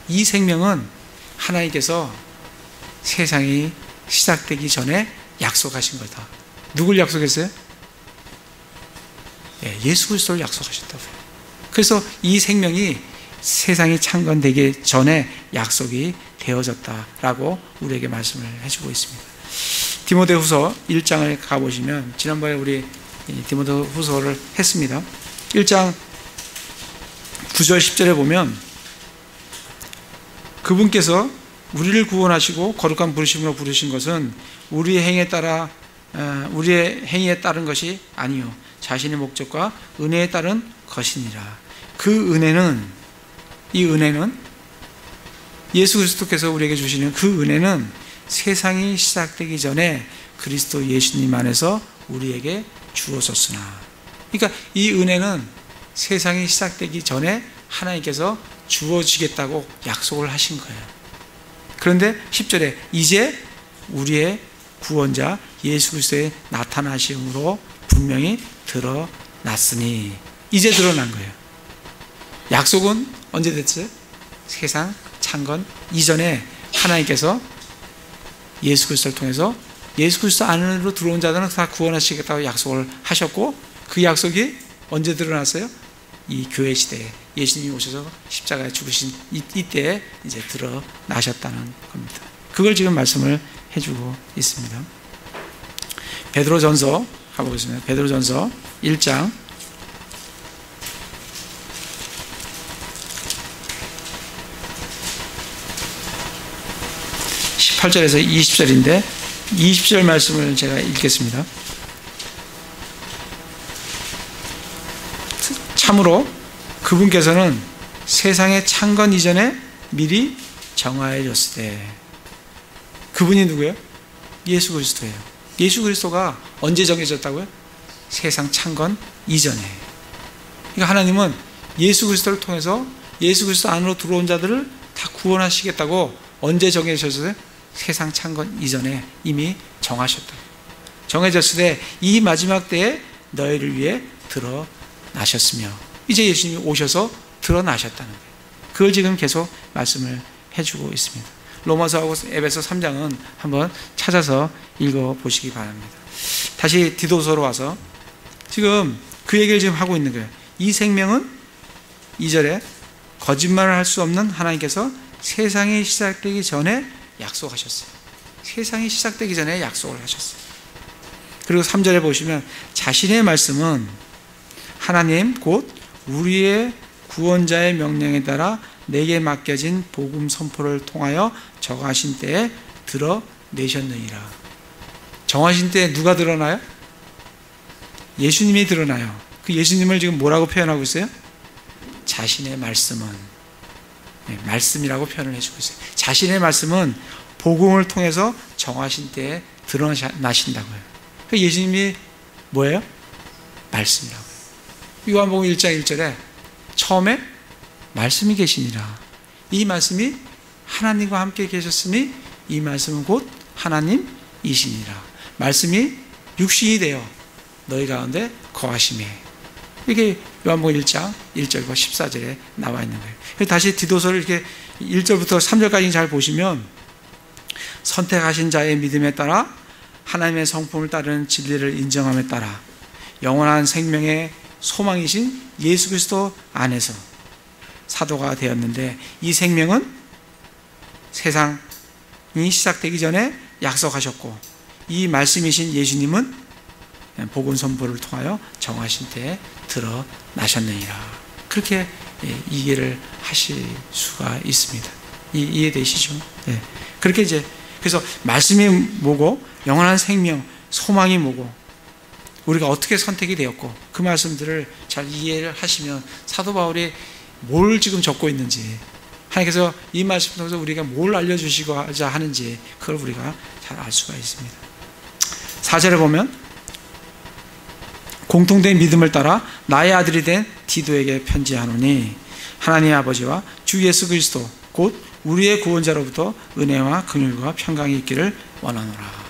이 생명은 하나님께서 세상이 시작되기 전에 약속하신 거다. 누굴 약속했어요? 예수 그리스도를 약속하셨다고요. 그래서 이 생명이 세상이 창건되기 전에 약속이 되어졌다라고 우리에게 말씀을 해주고 있습니다. 디모데후서 1장을 가보시면, 지난번에 우리 디모데후서를 했습니다. 1장 9절 10절에 보면 그분께서 우리를 구원하시고 거룩한 부르심으로 부르신 것은 우리의 행위에 따른 것이 아니요 자신의 목적과 은혜에 따른 것이니라. 그 은혜는, 이 은혜는, 예수 그리스도께서 우리에게 주시는 그 은혜는 세상이 시작되기 전에 그리스도 예수님 안에서 우리에게 주어졌으나, 그러니까 이 은혜는 세상이 시작되기 전에 하나님께서 주어지겠다고 약속을 하신 거예요. 그런데 10절에 이제 우리의 구원자 예수 그리스도의 나타나심으로 분명히 드러났으니, 이제 드러난 거예요. 약속은 언제 됐어요? 세상 창건 이전에 하나님께서 예수 그리스도를 통해서 예수 그리스도 안으로 들어온 자들은 다 구원하시겠다고 약속을 하셨고, 그 약속이 언제 드러났어요? 이 교회 시대에 예수님이 오셔서 십자가에 죽으신 이때에 이제 드러나셨다는 겁니다. 그걸 지금 말씀을 해주고 있습니다. 베드로전서 가보겠습니다. 베드로전서 1장 18절에서 20절인데 20절 말씀을 제가 읽겠습니다. 참으로 그분께서는 세상의 창건 이전에 미리 정하여졌으되, 그분이 누구예요? 예수 그리스도예요. 예수 그리스도가 언제 정해졌다고요? 세상 창건 이전에. 그러니까 하나님은 예수 그리스도를 통해서 예수 그리스도 안으로 들어온 자들을 다 구원하시겠다고 언제 정해졌어요? 세상 창건 이전에 이미 정하셨다. 정해졌을 때 이 마지막 때에 너희를 위해 드러나셨으며, 이제 예수님이 오셔서 드러나셨다는 거예요. 그걸 지금 계속 말씀을 해주고 있습니다. 로마서하고 에베소 3장은 한번 찾아서 읽어보시기 바랍니다. 다시 디도서로 와서 지금 그 얘기를 지금 하고 있는 거예요. 이 생명은 2절에 거짓말을 할 수 없는 하나님께서 세상이 시작되기 전에 약속하셨어요. 세상이 시작되기 전에 약속을 하셨어요. 그리고 3절에 보시면 자신의 말씀은 하나님 곧 우리의 구원자의 명령에 따라 내게 맡겨진 복음 선포를 통하여 정하신 때에 드러내셨느니라. 정하신 때에 누가 드러나요? 예수님이 드러나요. 그 예수님을 지금 뭐라고 표현하고 있어요? 자신의 말씀은, 말씀이라고 표현을 해주고 있어요. 자신의 말씀은 복음을 통해서 정하신 때에 드러나신다고요. 그 예수님이 뭐예요? 말씀이라고요. 요한복음 1장 1절에 처음에 말씀이 계시니라. 이 말씀이 하나님과 함께 계셨으니 이 말씀은 곧 하나님이시니라. 말씀이 육신이 되어 너희 가운데 거하심에. 이게 요한복음 1장 1절과 14절에 나와 있는 거예요. 다시 디도서를 이렇게 1절부터 3절까지 잘 보시면 선택하신 자의 믿음에 따라 하나님의 성품을 따르는 진리를 인정함에 따라 영원한 생명의 소망이신 예수 그리스도 안에서 사도가 되었는데, 이 생명은 세상이 시작되기 전에 약속하셨고, 이 말씀이신 예수님은 복음 선포를 통하여 정하신 때에 드러나셨느니라. 그렇게 이해를 하실 수가 있습니다. 이해되시죠? 네. 그렇게 이제 그래서 말씀이 뭐고, 영원한 생명, 소망이 뭐고, 우리가 어떻게 선택이 되었고, 그 말씀들을 잘 이해를 하시면 사도 바울이 뭘 지금 적고 있는지, 하나님께서 이 말씀 통해서 우리가 뭘 알려주시고자 하는지, 그걸 우리가 잘 알 수가 있습니다. 4절에 보면 공통된 믿음을 따라 나의 아들이 된 디도에게 편지하노니 하나님의 아버지와 주 예수 그리스도 곧 우리의 구원자로부터 은혜와 긍휼과 평강이 있기를 원하노라.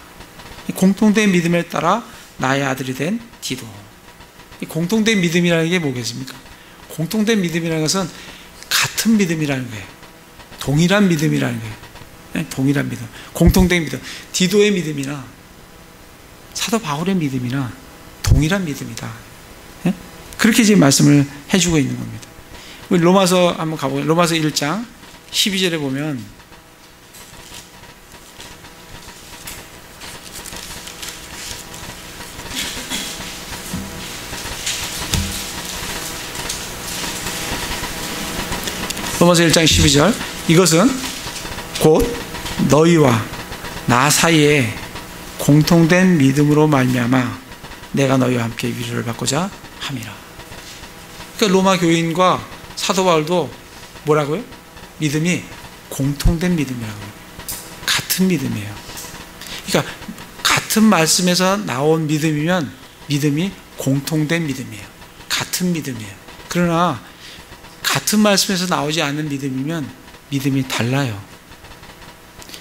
공통된 믿음을 따라 나의 아들이 된 디도. 공통된 믿음이라는 게 뭐겠습니까? 공통된 믿음이라는 것은 같은 믿음이라는 거예요. 동일한 믿음이라는 거예요. 동일한 믿음, 공통된 믿음. 디도의 믿음이나 사도 바울의 믿음이나 동일한 믿음이다. 그렇게 지금 말씀을 해주고 있는 겁니다. 우리 로마서 한번 가보겠습니다. 로마서 1장 12절에 보면 로마서 1장 12절, 이것은 곧 너희와 나 사이에 공통된 믿음으로 말미암아 내가 너희와 함께 위로를 받고자 함이라. 그러니까 로마 교인과 사도 바울도 뭐라고요? 믿음이 공통된 믿음이라고요. 같은 믿음이에요. 그러니까 같은 말씀에서 나온 믿음이면 믿음이 공통된 믿음이에요. 같은 믿음이에요. 그러나 같은 말씀에서 나오지 않는 믿음이면 믿음이 달라요.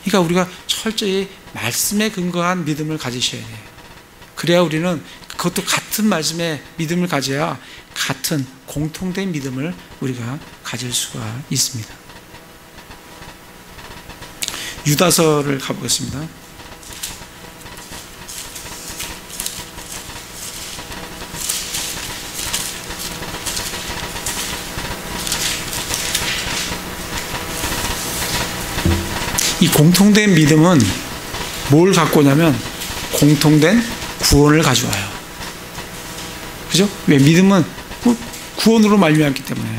그러니까 우리가 철저히 말씀에 근거한 믿음을 가지셔야 돼요. 그래야 우리는 그것도 같은 말씀에 믿음을 가져야 같은 공통된 믿음을 우리가 가질 수가 있습니다. 유다서를 가보겠습니다. 이 공통된 믿음은 뭘 갖고 오냐면 공통된 구원을 가져와요. 그죠? 왜? 믿음은 구원으로 말미암기 때문에.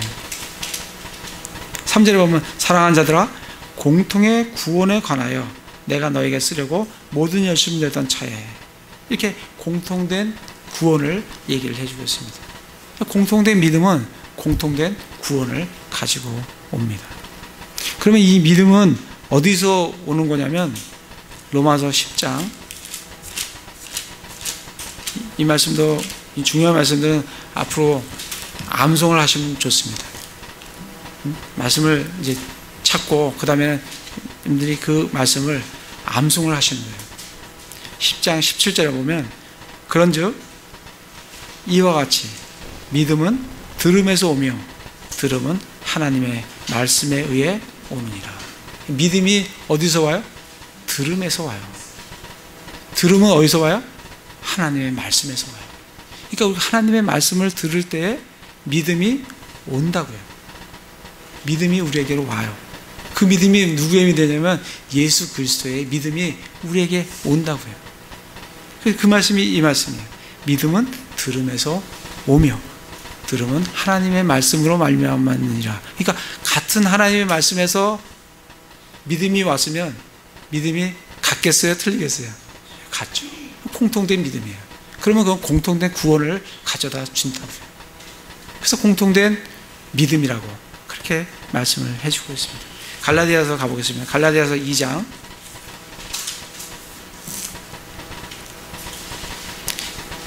3절에 보면 사랑하는 자들아 공통의 구원에 관하여 내가 너에게 쓰려고 모든 열심을 내던 차에, 이렇게 공통된 구원을 얘기를 해주고 있습니다. 공통된 믿음은 공통된 구원을 가지고 옵니다. 그러면 이 믿음은 어디서 오는 거냐면 로마서 10장, 이 말씀도, 이 중요한 말씀들은 앞으로 암송을 하시면 좋습니다. 말씀을 이제 찾고 그 다음에는 여러분들이 그 말씀을 암송을 하시는 거예요. 10장 17절에 보면 그런즉 이와 같이 믿음은 들음에서 오며 들음은 하나님의 말씀에 의해 오느니라. 믿음이 어디서 와요? 들음에서 와요. 들음은 어디서 와요? 하나님의 말씀에서 와요. 그러니까 우리가 하나님의 말씀을 들을 때에 믿음이 온다고요. 믿음이 우리에게로 와요. 그 믿음이 누구의 믿음이냐면 예수 그리스도의 믿음이 우리에게 온다고요. 그 말씀이 이 말씀이에요. 믿음은 들음에서 오며 들음은 하나님의 말씀으로 말미암았느니라. 그러니까 같은 하나님의 말씀에서 믿음이 왔으면 믿음이 같겠어요? 틀리겠어요? 같죠. 공통된 믿음이에요. 그러면 그건 공통된 구원을 가져다 준다고요. 그래서 공통된 믿음이라고 그렇게 말씀을 해주고 있습니다. 갈라디아서 가보겠습니다. 갈라디아서 2장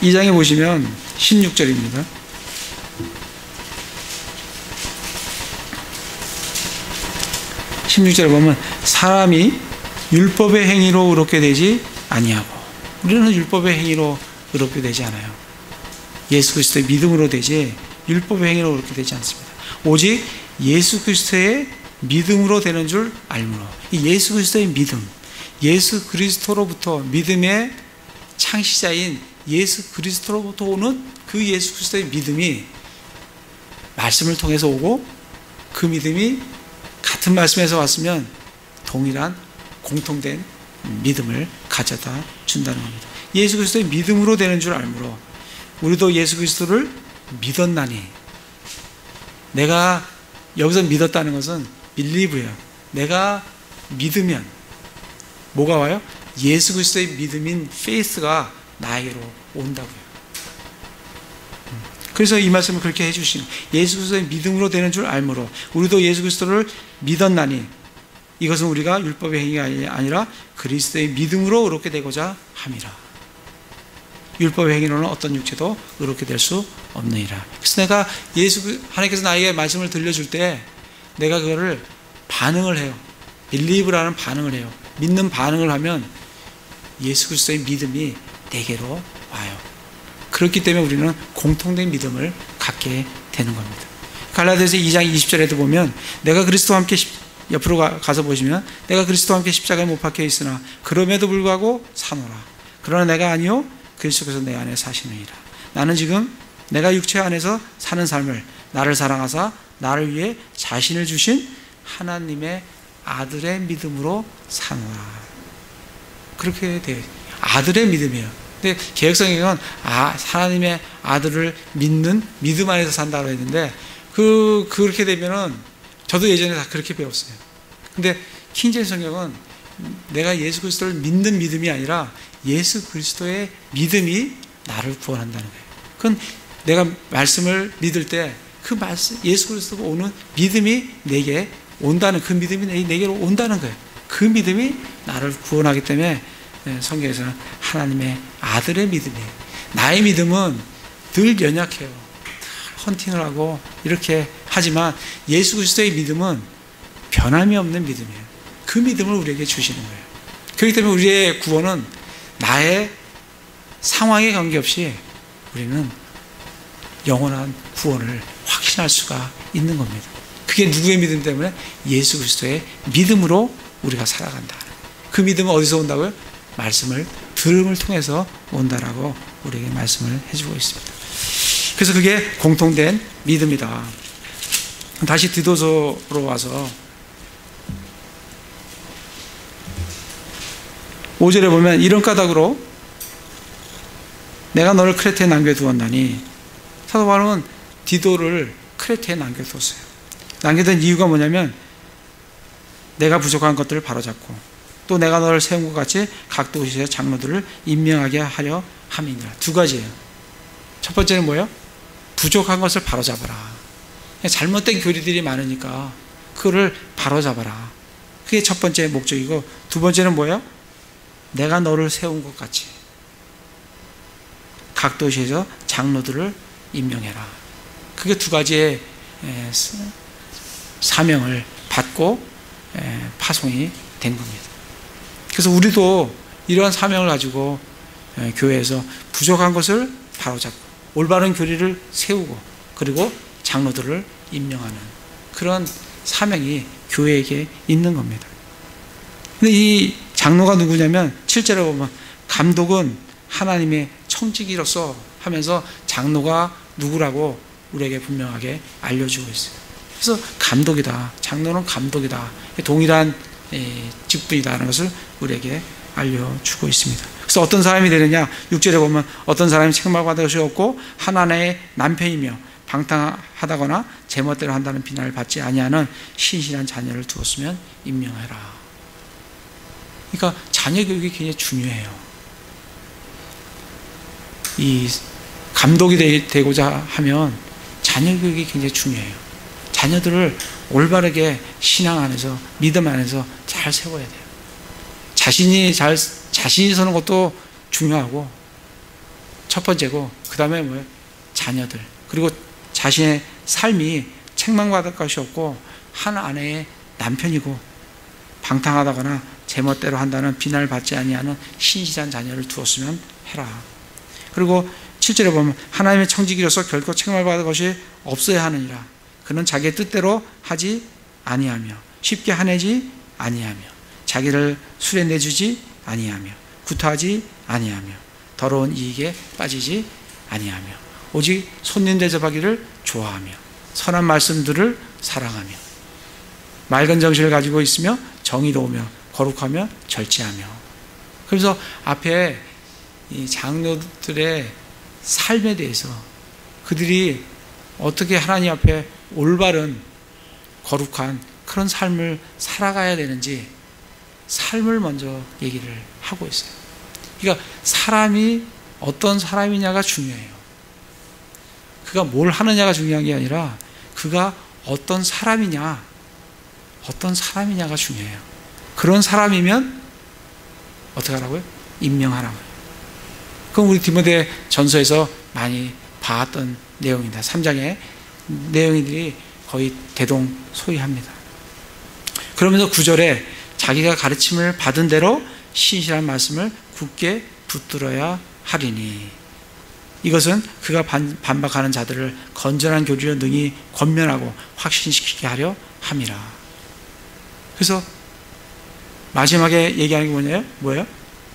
2장에 보시면 16절입니다. 16절에 보면 사람이 율법의 행위로 의롭게 되지 아니하고, 우리는 율법의 행위로 의롭게 되지 않아요. 예수 그리스도의 믿음으로 되지 율법의 행위로 의롭게 되지 않습니다. 오직 예수 그리스도의 믿음으로 되는 줄 알므로, 이 예수 그리스도의 믿음, 예수 그리스도로부터 믿음의 창시자인 예수 그리스도로부터 오는 그 예수 그리스도의 믿음이 말씀을 통해서 오고, 그 믿음이 같은 말씀에서 왔으면 동일한 공통된 믿음을 가져다 준다는 겁니다. 예수 그리스도의 믿음으로 되는 줄 알므로 우리도 예수 그리스도를 믿었나니. 내가 여기서 믿었다는 것은 believe예요. 내가 믿으면 뭐가 와요? 예수 그리스도의 믿음인 faith가 나에게로 온다고요. 그래서 이 말씀을 그렇게 해주시는, 예수 그리스도의 믿음으로 되는 줄 알므로 우리도 예수 그리스도를 믿었나니, 이것은 우리가 율법의 행위가 아니라 그리스도의 믿음으로 의롭게 되고자 함이라. 율법의 행위로는 어떤 육체도 의롭게 될 수 없느니라. 그래서 내가 하나님께서 나에게 말씀을 들려줄 때 내가 그거를 반응을 해요. believe라는 반응을 해요. 믿는 반응을 하면 예수 그리스도의 믿음이 내게로 와요. 그렇기 때문에 우리는 공통된 믿음을 갖게 되는 겁니다. 갈라디아서 2장 20절에도 보면 내가 그리스도와 함께 옆으로 가서 보시면 내가 그리스도와 함께 십자가에 못 박혀 있으나 그럼에도 불구하고 사노라. 그러나 내가 아니요 그리스도께서 내 안에 사시느니라. 나는 지금 내가 육체 안에서 사는 삶을 나를 사랑하사 나를 위해 자신을 주신 하나님의 아들의 믿음으로 사노라. 그렇게 돼요. 아들의 믿음이에요. 근데 개혁성경은 하나님의 아들을 믿는 믿음 안에서 산다고 했는데 그렇게 되면은 저도 예전에 다 그렇게 배웠어요. 근데 킹제임스 성경은 내가 예수 그리스도를 믿는 믿음이 아니라 예수 그리스도의 믿음이 나를 구원한다는 거예요. 그건 내가 말씀을 믿을 때 그 말씀, 예수 그리스도가 오는 믿음이 내게 온다는, 그 믿음이 내게로 온다는 거예요. 그 믿음이 나를 구원하기 때문에 성경에서는 하나님의 아들의 믿음이에요. 나의 믿음은 늘 연약해요. 헌팅을 하고 이렇게 하지만 예수 그리스도의 믿음은 변함이 없는 믿음이에요. 그 믿음을 우리에게 주시는 거예요. 그렇기 때문에 우리의 구원은 나의 상황에 관계없이 우리는 영원한 구원을 확신할 수가 있는 겁니다. 그게 누구의 믿음 때문에? 예수 그리스도의 믿음으로 우리가 살아간다. 그 믿음은 어디서 온다고요? 말씀을 들음을 통해서 온다라고 우리에게 말씀을 해주고 있습니다. 그래서 그게 공통된 믿음이다. 다시 디도서로 와서 5절에 보면 이런 까닭으로 내가 너를 크레테에 남겨두었나니, 사도 바울은 디도를 크레테에 남겨뒀어요. 남겨둔 이유가 뭐냐면 내가 부족한 것들을 바로잡고 또 내가 너를 세운 것 같이 각 도시의 장로들을 임명하게 하려 함이니라. 두 가지예요. 첫 번째는 뭐예요? 부족한 것을 바로잡아라. 잘못된 교리들이 많으니까 그거를 바로잡아라. 그게 첫 번째 목적이고, 두 번째는 뭐예요? 내가 너를 세운 것 같이 각 도시에서 장로들을 임명해라. 그게 두 가지의 사명을 받고 파송이 된 겁니다. 그래서 우리도 이러한 사명을 가지고 교회에서 부족한 것을 바로잡고 올바른 교리를 세우고 그리고 장로들을 임명하는 그런 사명이 교회에게 있는 겁니다. 근데 이 장로가 누구냐면 7절에 보면 감독은 하나님의 청지기로서 하면서 장로가 누구라고 우리에게 분명하게 알려주고 있어요. 그래서 감독이다. 장로는 감독이다. 동일한 직분이다라는 것을 우리에게 알려주고 있습니다. 그래서 어떤 사람이 되느냐? 6절에 보면 어떤 사람이 책망받을 것이 없고 하나님의 남편이며 방탕하다거나 제멋대로 한다는 비난을 받지 아니하는 신실한 자녀를 두었으면 임명해라. 그러니까 자녀 교육이 굉장히 중요해요. 이 감독이 되고자 하면 자녀 교육이 굉장히 중요해요. 자녀들을 올바르게 신앙 안에서 믿음 안에서 잘 세워야 돼요. 자신이 서는 것도 중요하고 첫 번째고, 그 다음에 뭐예요? 자녀들, 그리고 자신의 삶이 책망받을 것이 없고 한 아내의 남편이고 방탕하다거나 제멋대로 한다는 비난을 받지 아니하는 신실한 자녀를 두었으면 해라. 그리고 7절에 보면 하나님의 청지기로서 결코 책망을 받을 것이 없어야 하느니라. 그는 자기의 뜻대로 하지 아니하며 쉽게 화내지 아니하며 자기를 술에 내주지 아니하며 구타하지 아니하며 더러운 이익에 빠지지 아니하며 오직 손님 대접하기를 좋아하며 선한 말씀들을 사랑하며 맑은 정신을 가지고 있으며 정의로우며 거룩하며 절제하며. 그래서 앞에 이 장로들의 삶에 대해서 그들이 어떻게 하나님 앞에 올바른 거룩한 그런 삶을 살아가야 되는지 삶을 먼저 얘기를 하고 있어요. 그러니까 사람이 어떤 사람이냐가 중요해요. 그가 뭘 하느냐가 중요한 게 아니라 그가 어떤 사람이냐가 중요해요. 그런 사람이면 어떻게 하라고요? 임명하라고요. 그럼 우리 디모데 전서에서 많이 봤던 내용입니다. 3장의 내용들이 거의 대동소이합니다. 그러면서 9절에 자기가 가르침을 받은 대로 신실한 말씀을 굳게 붙들어야 하리니, 이것은 그가 반박하는 자들을 건전한 교리로 능히 권면하고 확신시키게 하려 함이라. 그래서 마지막에 얘기하는 게 뭐예요?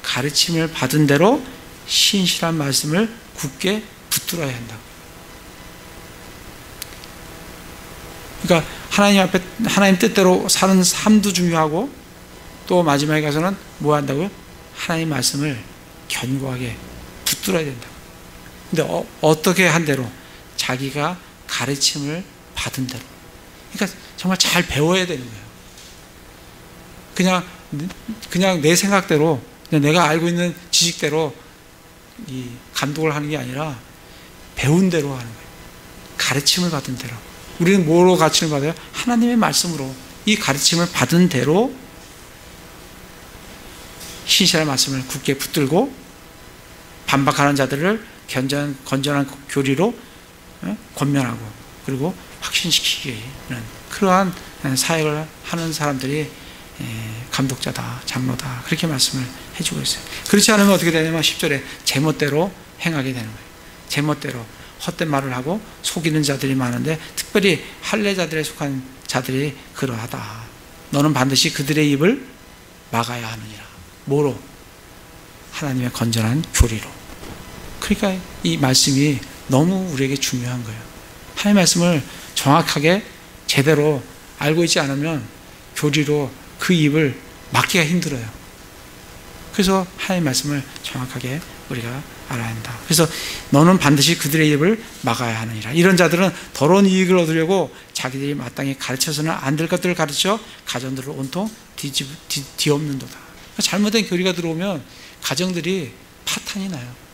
가르침을 받은 대로 신실한 말씀을 굳게 붙들어야 한다. 그러니까 하나님 앞에 하나님 뜻대로 사는 삶도 중요하고, 또 마지막에 가서는 뭐 한다고요? 하나님 말씀을 견고하게 붙들어야 된다. 근데 어떻게 한 대로? 자기가 가르침을 받은 대로. 그러니까 정말 잘 배워야 되는 거예요. 그냥 내 생각대로, 그냥 내가 알고 있는 지식대로 이 감독을 하는 게 아니라 배운 대로 하는 거예요. 가르침을 받은 대로. 우리는 뭐로 가르침을 받아요? 하나님의 말씀으로. 이 가르침을 받은 대로 신실한 말씀을 굳게 붙들고 반박하는 자들을 건전한 교리로 권면하고 그리고 확신시키는 그러한 사역을 하는 사람들이 감독자다, 장로다, 그렇게 말씀을 해주고 있어요. 그렇지 않으면 어떻게 되냐면 10절에 제멋대로 행하게 되는 거예요. 제멋대로 헛된 말을 하고 속이는 자들이 많은데, 특별히 할례자들에 속한 자들이 그러하다. 너는 반드시 그들의 입을 막아야 하느니라. 뭐로? 하나님의 건전한 교리로. 그러니까 이 말씀이 너무 우리에게 중요한 거예요. 하나님의 말씀을 정확하게 제대로 알고 있지 않으면 교리로 그 입을 막기가 힘들어요. 그래서 하나님의 말씀을 정확하게 우리가 알아야 한다. 그래서 너는 반드시 그들의 입을 막아야 하느니라. 이런 자들은 더러운 이익을 얻으려고 자기들이 마땅히 가르쳐서는 안 될 것들을 가르쳐 가정들을 온통 뒤엎는도다. 잘못된 교리가 들어오면 가정들이 파탄이 나요.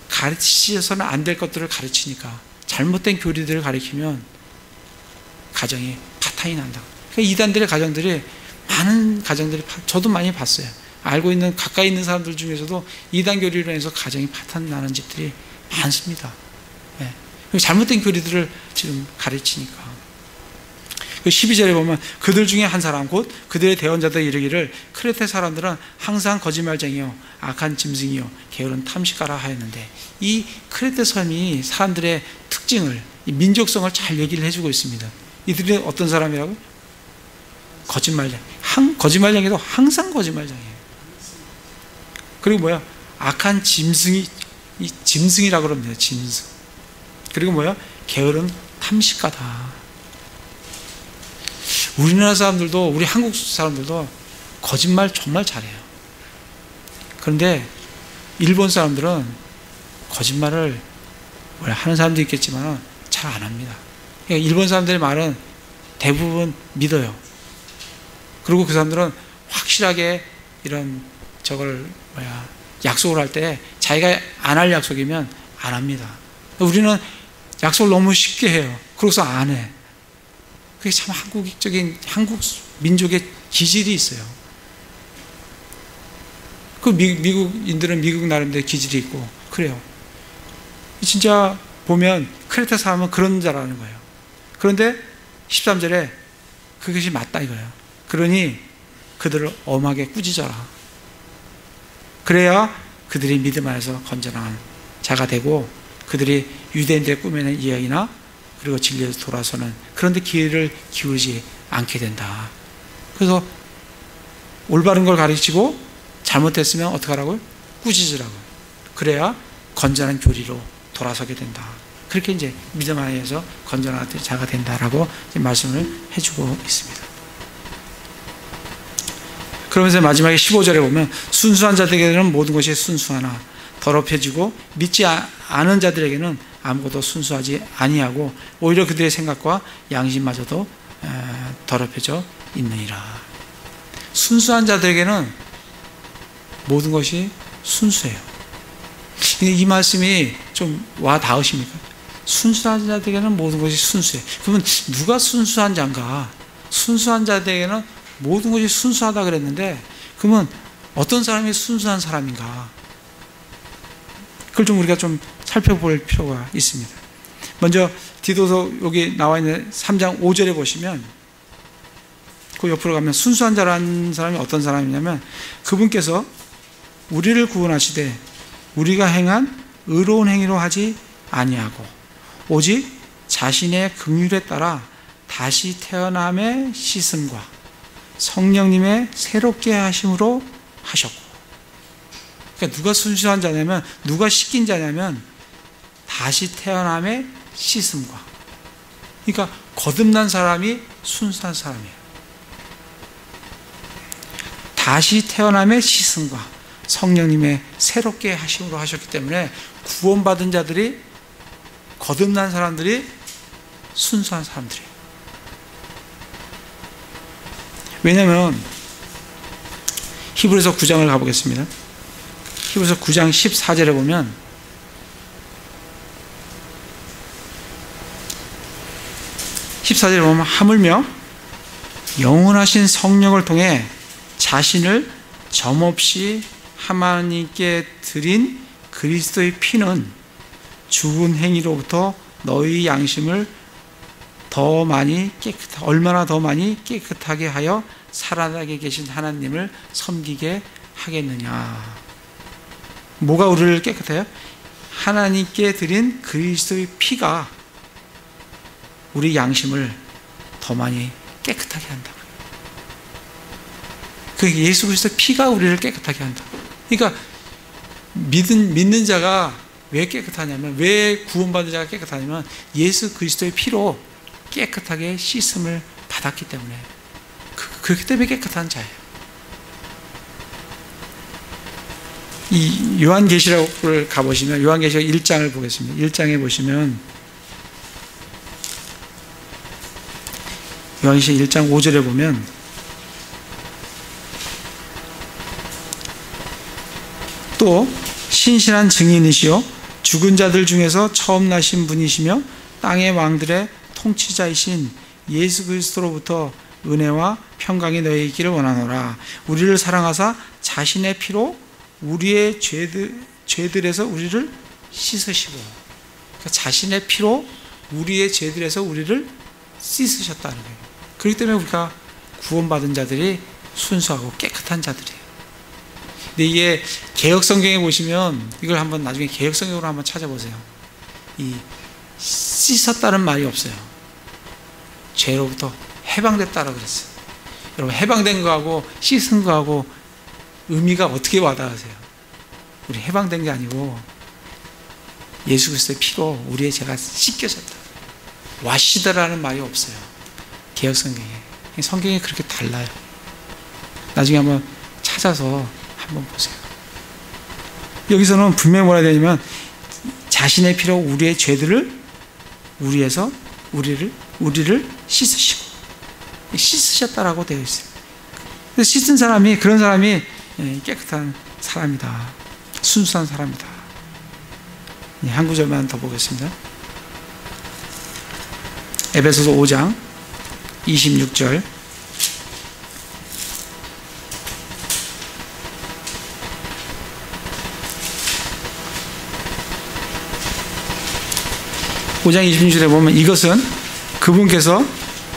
가르치셔서는 안 될 것들을 가르치니까, 잘못된 교리들을 가르치면 가정이 파탄이 난다. 그러니까 이단들의 가정들이, 많은 가정들이, 저도 많이 봤어요. 알고 있는, 가까이 있는 사람들 중에서도 이단 교리로 해서 가정이 파탄 나는 집들이 많습니다. 네. 잘못된 교리들을 지금 가르치니까. 12절에 보면 그들 중에 한 사람 곧 그들의 대언자들 이르기를 크레테 사람들은 항상 거짓말쟁이요 악한 짐승이요 게으른 탐식가라 하였는데, 이 크레테 섬이 사람들의 특징을, 민족성을 잘 얘기를 해주고 있습니다. 이들이 어떤 사람이라고? 거짓말쟁이도 항상 거짓말쟁이에요. 그리고 뭐야? 악한 짐승이라고 그럽니다. 짐승. 그리고 뭐야? 게으른 탐식가다. 우리나라 사람들도, 우리 한국 사람들도 거짓말 정말 잘해요. 그런데 일본 사람들은 거짓말을 하는 사람도 있겠지만 잘 안 합니다. 그러니까 일본 사람들의 말은 대부분 믿어요. 그리고 그 사람들은 확실하게 이런 약속을 할 때 자기가 안 할 약속이면 안 합니다. 우리는 약속을 너무 쉽게 해요. 그래서 안 해. 그게 참 한국 민족의 기질이 있어요. 그 미국인들은 미국 나름대로 기질이 있고 그래요. 진짜 보면 크레타 사람은 그런 자라는 거예요. 그런데 13절에 그것이 맞다 이거예요. 그러니 그들을 엄하게 꾸짖어라. 그래야 그들이 믿음 안에서 건전한 자가 되고, 그들이 유대인들의 꾸며낸 이야기나 그리고 진리에서 돌아서는 그런 데 기회를 기울이지 않게 된다. 그래서 올바른 걸 가르치고 잘못했으면 어떻게 하라고요? 꾸짖으라고요. 그래야 건전한 교리로 돌아서게 된다. 그렇게 이제 믿음 안에서 건전한 자가 된다라고 말씀을 해주고 있습니다. 그러면서 마지막에 15절에 보면 순수한 자들에게는 모든 것이 순수하나 더럽혀지고 믿지 않은 자들에게는 아무것도 순수하지 아니하고 오히려 그들의 생각과 양심마저도 더럽혀져 있느니라. 순수한 자들에게는 모든 것이 순수해요. 이 말씀이 좀 와 닿으십니까? 순수한 자들에게는 모든 것이 순수해. 그러면 누가 순수한 자인가? 순수한 자들에게는 모든 것이 순수하다 그랬는데, 그러면 어떤 사람이 순수한 사람인가? 그걸 좀 우리가 좀 살펴볼 필요가 있습니다. 먼저 디도서 여기 나와 있는 3장 5절에 보시면, 그 옆으로 가면 순수한 자라는 사람이 어떤 사람이냐면, 그분께서 우리를 구원하시되 우리가 행한 의로운 행위로 하지 아니하고 오직 자신의 긍휼에 따라 다시 태어남의 씻음과 성령님의 새롭게 하심으로 하셨고. 그러니까 누가 순수한 자냐면, 누가 씻긴 자냐면 다시 태어남의 씻음과, 그러니까 거듭난 사람이 순수한 사람이에요. 다시 태어남의 씻음과 성령님의 새롭게 하심으로 하셨기 때문에 구원받은 자들이, 거듭난 사람들이 순수한 사람들이에요. 왜냐하면 히브리서 9장을 가보겠습니다. 히브리서 9장 14절에 보면, 하물며 영원하신 성령을 통해 자신을 점없이 하나님께 드린 그리스도의 피는 죽은 행위로부터 너희 양심을 얼마나 더 많이 깨끗하게 하여 살아나게 계신 하나님을 섬기게 하겠느냐. 뭐가 우리를 깨끗해요? 하나님께 드린 그리스도의 피가 우리 양심을 더 많이 깨끗하게 한다. 그 예수 그리스도의 피가 우리를 깨끗하게 한다. 그러니까 믿는 자가 왜 깨끗하냐면, 왜 구원받은 자가 깨끗하냐면 예수 그리스도의 피로 깨끗하게 씻음을 받았기 때문에, 그렇기 때문에 깨끗한 자예요. 이 요한계시록을 가보시면, 요한계시록 1장을 보겠습니다. 1장에 보시면 요한계시록 1장 5절에 보면, 또 신실한 증인이시요 죽은 자들 중에서 처음 나신 분이시며 땅의 왕들의 통치자이신 예수 그리스도로부터 은혜와 평강이 너희에게 있기를 원하노라. 우리를 사랑하사 자신의 피로 우리의 죄들에서 우리를 씻으시고, 그러니까 자신의 피로 우리의 죄들에서 우리를 씻으셨다는 거예요. 그렇기 때문에 우리가 구원받은 자들이 순수하고 깨끗한 자들이에요. 근데 이게 개역성경에 보시면, 이걸 한번 나중에 개역성경으로 한번 찾아보세요. 이 씻었다는 말이 없어요. 죄로부터 해방됐다라고 그랬어요. 여러분, 해방된 거하고 씻은 거하고 의미가 어떻게 와닿으세요? 우리 해방된 게 아니고 예수 그리스도의 피로 우리의 죄가 씻겨졌다. 와시다라는 말이 없어요. 개역성경에. 성경이 그렇게 달라요. 나중에 한번 찾아서 한번 보세요. 여기서는 분명히 뭐라 되냐면, 자신의 피로 우리의 죄들을 우리를 씻으시고, 씻으셨다라고 되어 있어요. 그래서 씻은 사람이, 그런 사람이 깨끗한 사람이다. 순수한 사람이다. 한 구절만 더 보겠습니다. 에베소서 5장 26절. (5장 26절에) 보면, 이것은 그분께서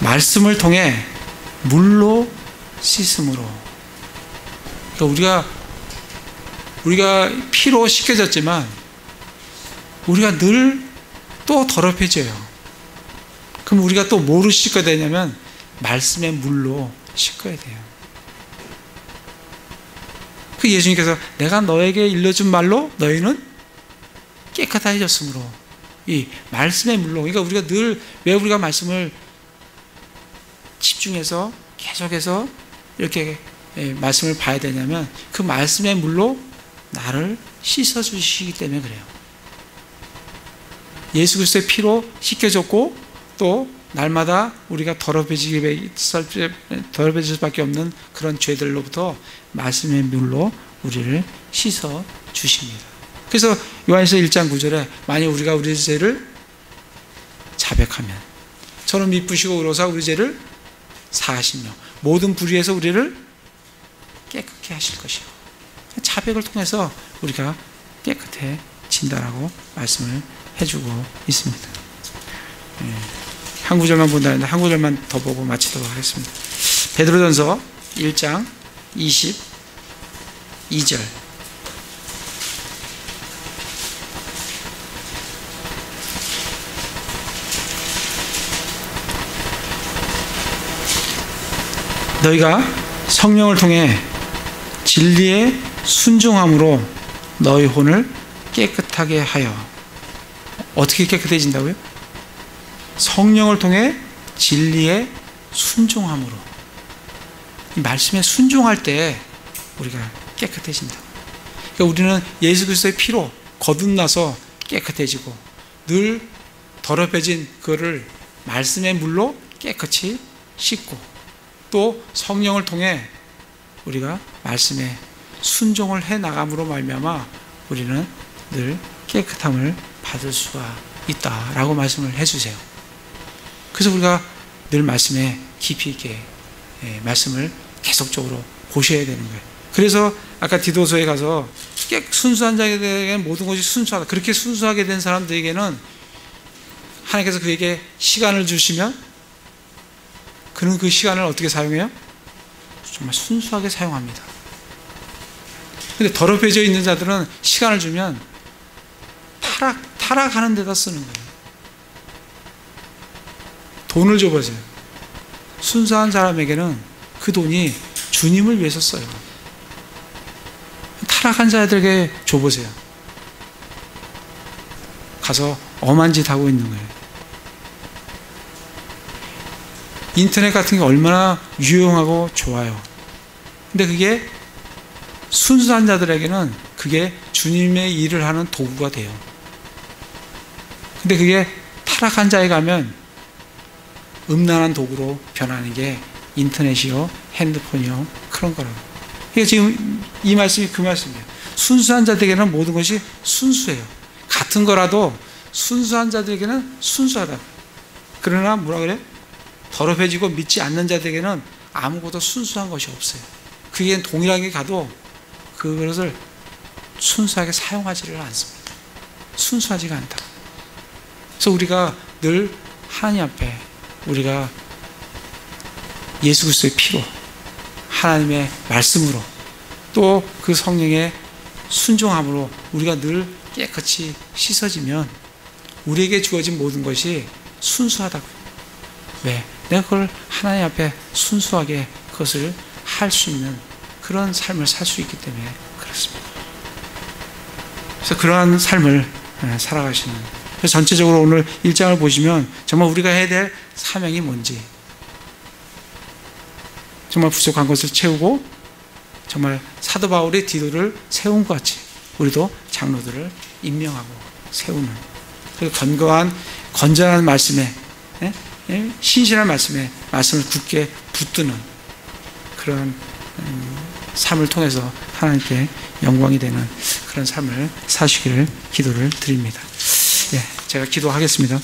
말씀을 통해 물로 씻음으로, 그러니까 우리가 피로 씻겨졌지만 우리가 늘 또 더럽혀져요. 그럼 우리가 또 뭐로 씻어야 되냐면 말씀의 물로 씻어야 돼요. 그 예수님께서 내가 너에게 일러준 말로 너희는 깨끗해졌으므로, 이 말씀의 물로, 그러니까 우리가 늘, 왜 우리가 말씀을 집중해서 계속해서 이렇게 말씀을 봐야 되냐면 그 말씀의 물로 나를 씻어주시기 때문에 그래요. 예수 그리스도의 피로 씻겨졌고 또 날마다 우리가 더럽혀질 수밖에 없는 그런 죄들로부터 말씀의 물로 우리를 씻어 주십니다. 그래서 요한일서 1장 9절에 만약 우리가 우리 죄를 자백하면 저는 미쁘시고 의로사 우리 죄를 사하시며 모든 불의에서 우리를 깨끗게 하실 것이요. 자백을 통해서 우리가 깨끗해진다라고 말씀을 해주고 있습니다. 한 구절만 본다는데 한 구절만 더 보고 마치도록 하겠습니다. 베드로전서 1장 22절. 너희가 성령을 통해 진리에 순종함으로 너희 혼을 깨끗하게 하여. 어떻게 깨끗해진다고요? 성령을 통해 진리에 순종함으로. 이 말씀에 순종할 때 우리가 깨끗해진다. 그러니까 우리는 예수 그리스도의 피로 거듭나서 깨끗해지고 늘 더럽혀진 그거를 말씀의 물로 깨끗이 씻고 또 성령을 통해 우리가 말씀에 순종을 해 나감으로 말미암아 우리는 늘 깨끗함을 받을 수가 있다라고 말씀을 해주세요. 그래서 우리가 늘 말씀에 깊이 있게 말씀을 계속적으로 보셔야 되는 거예요. 그래서 아까 디도서에 가서 순수한 자에게는 모든 것이 순수하다. 그렇게 순수하게 된 사람들에게는 하나님께서 그에게 시간을 주시면 그는 그 시간을 어떻게 사용해요? 정말 순수하게 사용합니다. 근데 더럽혀져 있는 자들은 시간을 주면 타락하는 데다 쓰는 거예요. 돈을 줘보세요. 순수한 사람에게는 그 돈이 주님을 위해서 써요. 타락한 자들에게 줘보세요. 가서 엄한 짓 하고 있는 거예요. 인터넷 같은 게 얼마나 유용하고 좋아요. 근데 그게 순수한 자들에게는 그게 주님의 일을 하는 도구가 돼요. 근데 그게 타락한 자에 가면 음란한 도구로 변하는 게 인터넷이요, 핸드폰이요, 그런 거라고. 그러니까 지금 이 말씀이 그 말씀이에요. 순수한 자들에게는 모든 것이 순수해요. 같은 거라도 순수한 자들에게는 순수하다. 그러나 뭐라 그래? 더럽혀지고 믿지 않는 자들에게는 아무것도 순수한 것이 없어요. 그게 동일하게 가도 그것을 순수하게 사용하지를 않습니다. 순수하지가 않다. 그래서 우리가 늘 하나님 앞에 우리가 예수 그리스도의 피로 하나님의 말씀으로 또 그 성령의 순종함으로 우리가 늘 깨끗이 씻어지면 우리에게 주어진 모든 것이 순수하다고요. 왜? 내가 그걸 하나님 앞에 순수하게 그것을 할 수 있는 그런 삶을 살 수 있기 때문에 그렇습니다. 그래서 그러한 삶을 살아가시는, 그래서 전체적으로 오늘 1장을 보시면 정말 우리가 해야 될 사명이 뭔지, 정말 부족한 것을 채우고 정말 사도 바울의 디도를 세운 것 같이 우리도 장로들을 임명하고 세우는, 그리고 건전한 말씀에, 신실한 말씀에 말씀을 굳게 붙드는 그런 삶을 통해서 하나님께 영광이 되는 그런 삶을 사시기를 기도를 드립니다. 제가 기도하겠습니다.